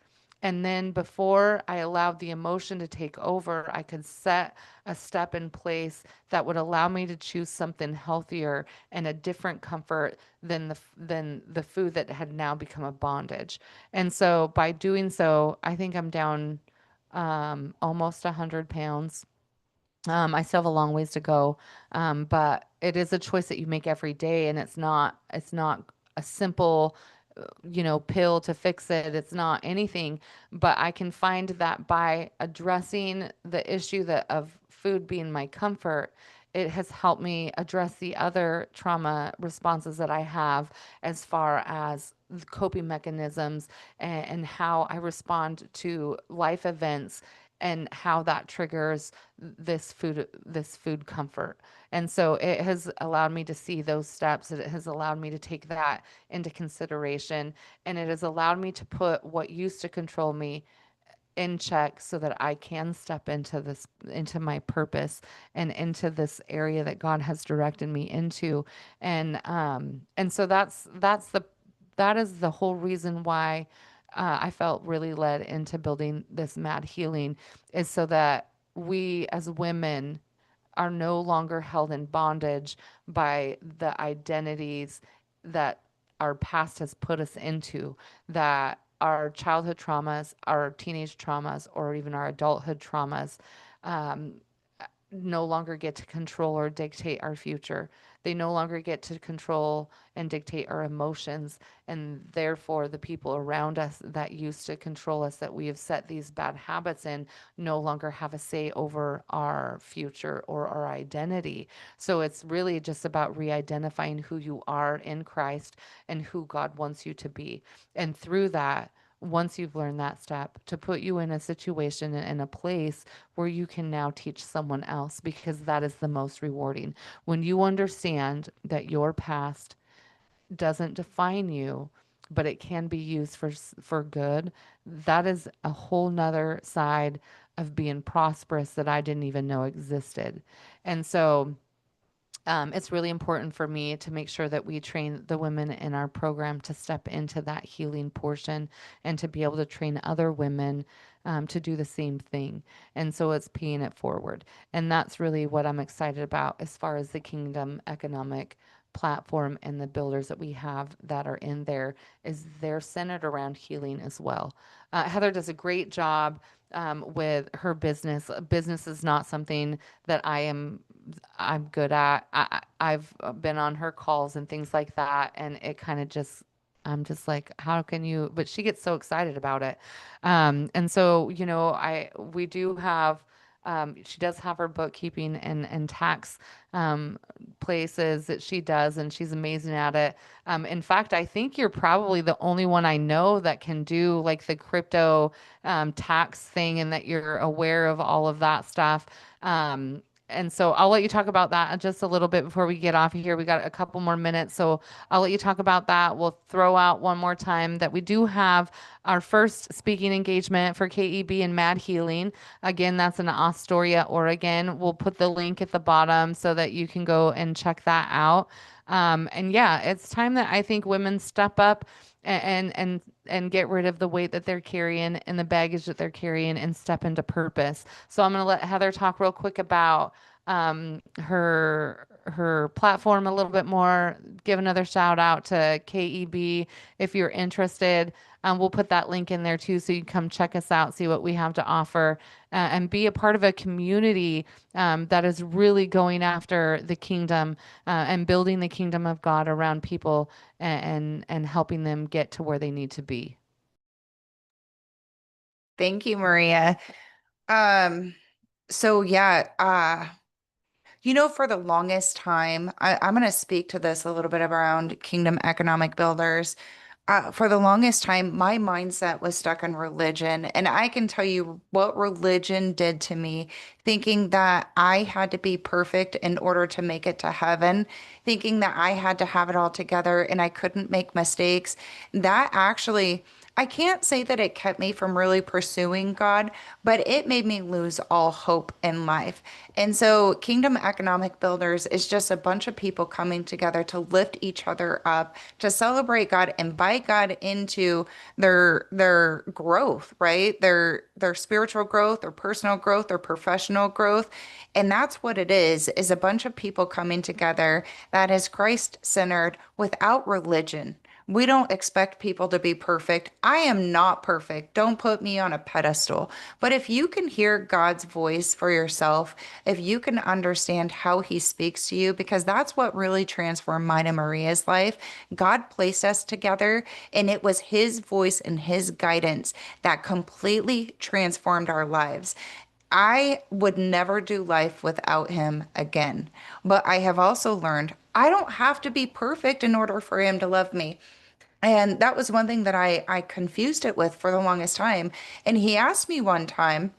Speaker 3: And then before I allowed the emotion to take over, I could set a step in place that would allow me to choose something healthier and a different comfort than the food that had now become a bondage. And so by doing so, I think I'm down almost 100 pounds. I still have a long ways to go, but it is a choice that you make every day, and it's not a simple, pill to fix it. It's not anything, but I can find that by addressing the issue that of food being my comfort, it has helped me address the other trauma responses that I have as far as the coping mechanisms and how I respond to life events and how that triggers this food comfort. And so it has allowed me to see those steps. It has allowed me to take that into consideration, and it has allowed me to put what used to control me in check so that I can step into my purpose and into this area that God has directed me into. And so that is the whole reason why I felt really led into building this Mad Healing, is so that we as women are no longer held in bondage by the identities that our past has put us into, that our childhood traumas, our teenage traumas, or even our adulthood traumas um, no longer get to control or dictate our future. They no longer get to control and dictate our emotions. And therefore, the people around us that used to control us, that we have set these bad habits in, no longer have a say over our future or our identity. So it's really just about re identifying who you are in Christ and who God wants you to be. And through that, once you've learned that step, to put you in a situation and in a place where you can now teach someone else, because that is the most rewarding. When you understand that your past doesn't define you, but it can be used for good, that is a whole nother side of being prosperous that I didn't even know existed. And so it's really important for me to make sure that we train the women in our program to step into that healing portion and to be able to train other women to do the same thing. And so it's paying it forward. And that's really what I'm excited about as far as the Kingdom Economic platform and the builders that we have that are in there, is they're centered around healing as well. Heather does a great job with her business. Business is not something that I'm good at. I've been on her calls and things like that, and it kind of just I'm just like, how can you? But she gets so excited about it, and so I we do have. She does have her bookkeeping and tax um, places that she does, and she's amazing at it. In fact, I think you're probably the only one I know that can do like the crypto tax thing and that you're aware of all of that stuff. And so I'll let you talk about that just a little bit before we get off of here. We got a couple more minutes, so I'll let you talk about that. We'll throw out one more time that we do have our first speaking engagement for KEB and Mad Healing. Again, that's in Astoria, Oregon. We'll put the link at the bottom so that you can go and check that out. And yeah, it's time that I think women step up and get rid of the weight that they're carrying and the baggage that they're carrying and step into purpose. So I'm going to let Heather talk real quick about her platform a little bit more. Give another shout out to KEB if you're interested. We'll put that link in there too, so you can come check us out, see what we have to offer, and be a part of a community that is really going after the kingdom and building the kingdom of God around people and helping them get to where they need to be.
Speaker 2: Thank you, Maria. Um, so yeah, for the longest time, I'm going to speak to this a little bit around Kingdom Economic Builders. For the longest time, my mindset was stuck in religion. And I can tell you what religion did to me, thinking that I had to be perfect in order to make it to heaven, thinking that I had to have it all together and I couldn't make mistakes. That actually, I can't say that it kept me from really pursuing God, but it made me lose all hope in life. And so, Kingdom Economic Builders is just a bunch of people coming together to lift each other up, to celebrate God, invite God into their growth, right? Their spiritual growth, their personal growth, their professional growth. And that's what it is a bunch of people coming together that is Christ-centered without religion. We don't expect people to be perfect. I am not perfect. Don't put me on a pedestal. But if you can hear God's voice for yourself, if you can understand how he speaks to you, because that's what really transformed mine and Maria's life. God placed us together, and it was his voice and his guidance that completely transformed our lives. I would never do life without him again. But I have also learned I don't have to be perfect in order for him to love me. And that was one thing that I confused it with for the longest time. And he asked me one time,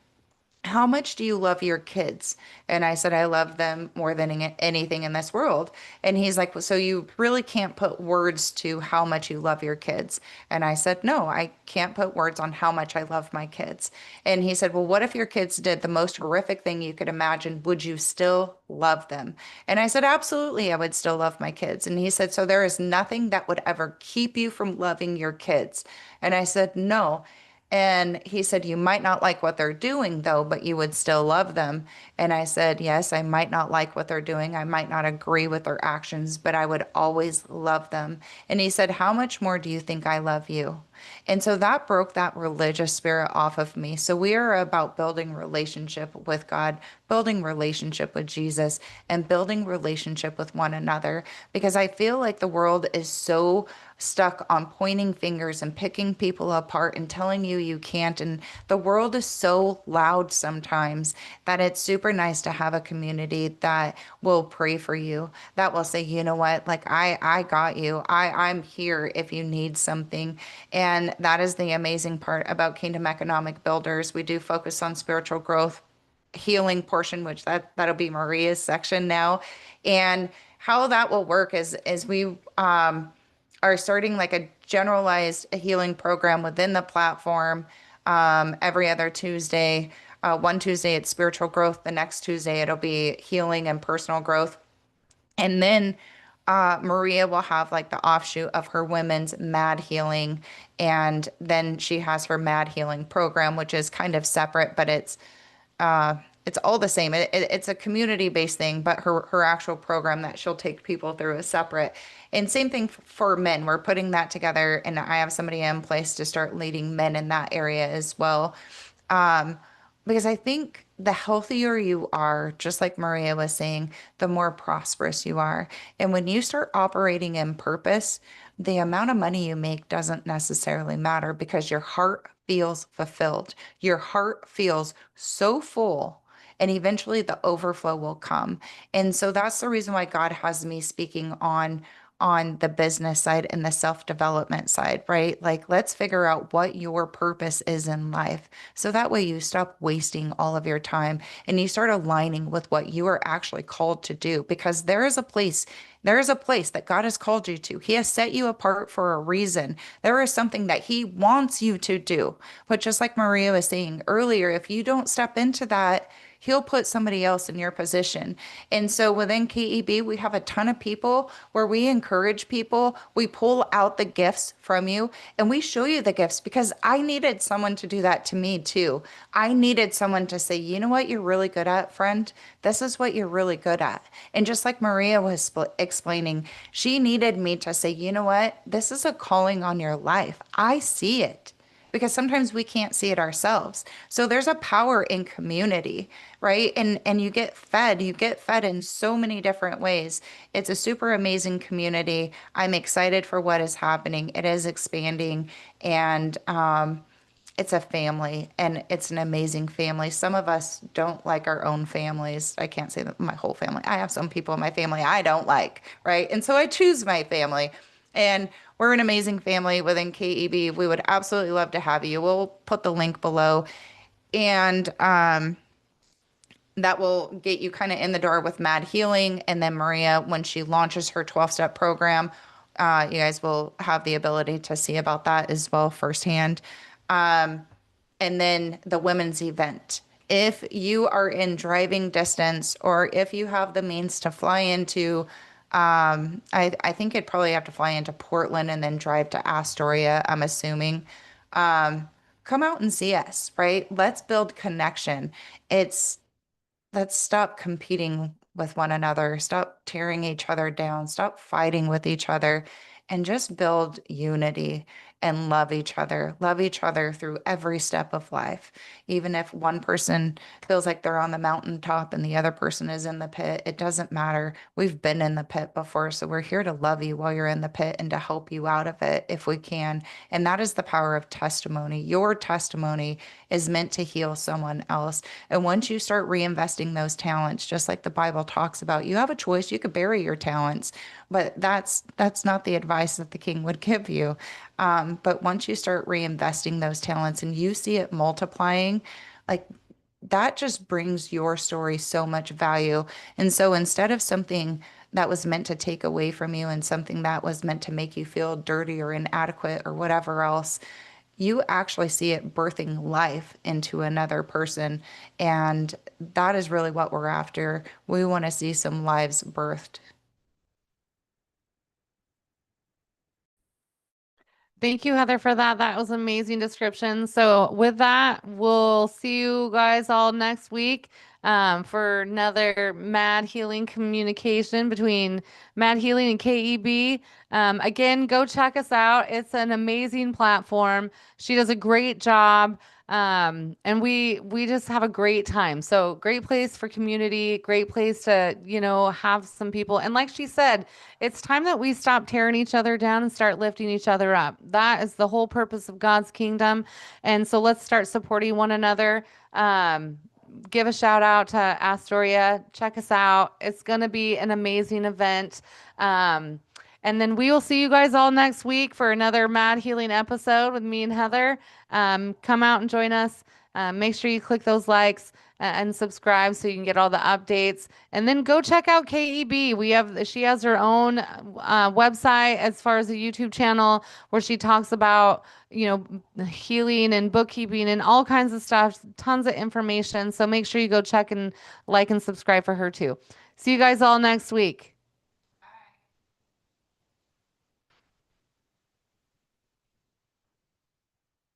Speaker 2: how much do you love your kids? And I said, I love them more than anything in this world. And he's like, well, so you really can't put words to how much you love your kids. And I said, no, I can't put words on how much I love my kids. And he said, well, what if your kids did the most horrific thing you could imagine? Would you still love them? And I said, absolutely, I would still love my kids. And he said, so there is nothing that would ever keep you from loving your kids. And I said, no. And he said, you might not like what they're doing, though, but you would still love them. And I said, yes, I might not like what they're doing. I might not agree with their actions, but I would always love them. And he said, how much more do you think I love you? And so that broke that religious spirit off of me. So we are about building relationship with God, building relationship with Jesus, and building relationship with one another. Because I feel like the world is so stuck on pointing fingers and picking people apart and telling you you can't. And the world is so loud sometimes that it's super nice to have a community that will pray for you, that will say, you know what, like I got you. I'm here if you need something. And that is the amazing part about Kingdom Economic Builders. We do focus on spiritual growth, healing portion, which that'll be Maria's section now. And how that will work is we are starting like a generalized healing program within the platform every other Tuesday. One Tuesday it's spiritual growth. The next Tuesday it'll be healing and personal growth. And then Maria will have like the offshoot of her women's M.A.D healing. And then she has her M.A.D healing program, which is kind of separate, but it's all the same. It's a community-based thing, but her actual program that she'll take people through is separate. And same thing for men. We're putting that together, and I have somebody in place to start leading men in that area as well. Um, because I think the healthier you are, just like Maria was saying, the more prosperous you are. And when you start operating in purpose, the amount of money you make doesn't necessarily matter because your heart feels fulfilled. Your heart feels so full. And eventually the overflow will come. And so that's the reason why God has me speaking on the business side and the self-development side, right? Like, let's figure out what your purpose is in life. So that way you stop wasting all of your time and you start aligning with what you are actually called to do because there is a place that God has called you to. He has set you apart for a reason. There is something that He wants you to do. But just like Maria was saying earlier, if you don't step into that, He'll put somebody else in your position. And so within KEB, we have a ton of people where we encourage people. We pull out the gifts from you and we show you the gifts because I needed someone to do that to me too. I needed someone to say, you know what you're really good at, friend? This is what you're really good at. And just like Maria was explaining, she needed me to say, you know what? This is a calling on your life. I see it because sometimes we can't see it ourselves. So there's a power in community, right? And you get fed in so many different ways. It's a super amazing community. I'm excited for what is happening. It is expanding and it's a family and it's an amazing family. Some of us don't like our own families. I can't say that my whole family. I have some people in my family I don't like, right? And so I choose my family. And we're an amazing family within KEB. We would absolutely love to have you. We'll put the link below. And that will get you kind of in the door with Mad Healing. And then Maria, when she launches her 12-step program, you guys will have the ability to see about that as well firsthand. And then the women's event. If you are in driving distance or if you have the means to fly into, I think you'd probably have to fly into Portland and then drive to Astoria, I'm assuming. Come out and see us, right? Let's build connection. It's Let's stop competing with one another, stop tearing each other down, stop fighting with each other, and just build unity and love each other through every step of life. Even if one person feels like they're on the mountaintop and the other person is in the pit, it doesn't matter. We've been in the pit before, so we're here to love you while you're in the pit and to help you out of it if we can. And that is the power of testimony. Your testimony is meant to heal someone else. And once you start reinvesting those talents, just like the Bible talks about, you have a choice. You could bury your talents, but that's not the advice that the king would give you. But once you start reinvesting those talents and you see it multiplying, like that just brings your story so much value. And so instead of something that was meant to take away from you and something that was meant to make you feel dirty or inadequate or whatever else, you actually see it birthing life into another person. And that is really what we're after. We want to see some lives birthed.
Speaker 3: Thank you, Heather, for that. That was an amazing description. So, with that, we'll see you guys all next week for another Mad Healing communication between Mad Healing and KEB. Again, go check us out. It's an amazing platform. She does a great job. And we just have a great time. So great place for community, great place to, have some people. And like she said, it's time that we stop tearing each other down and start lifting each other up. That is the whole purpose of God's kingdom. And so let's start supporting one another. Give a shout out to Astoria. Check us out. It's going to be an amazing event. And then we will see you guys all next week for another Mad Healing episode with me and Heather. Come out and join us. Make sure you click those likes and subscribe so you can get all the updates. And then go check out KEB. She has her own website as far as a YouTube channel where she talks about, healing and bookkeeping and all kinds of stuff, tons of information. So make sure you go check and like and subscribe for her too. See you guys all next week.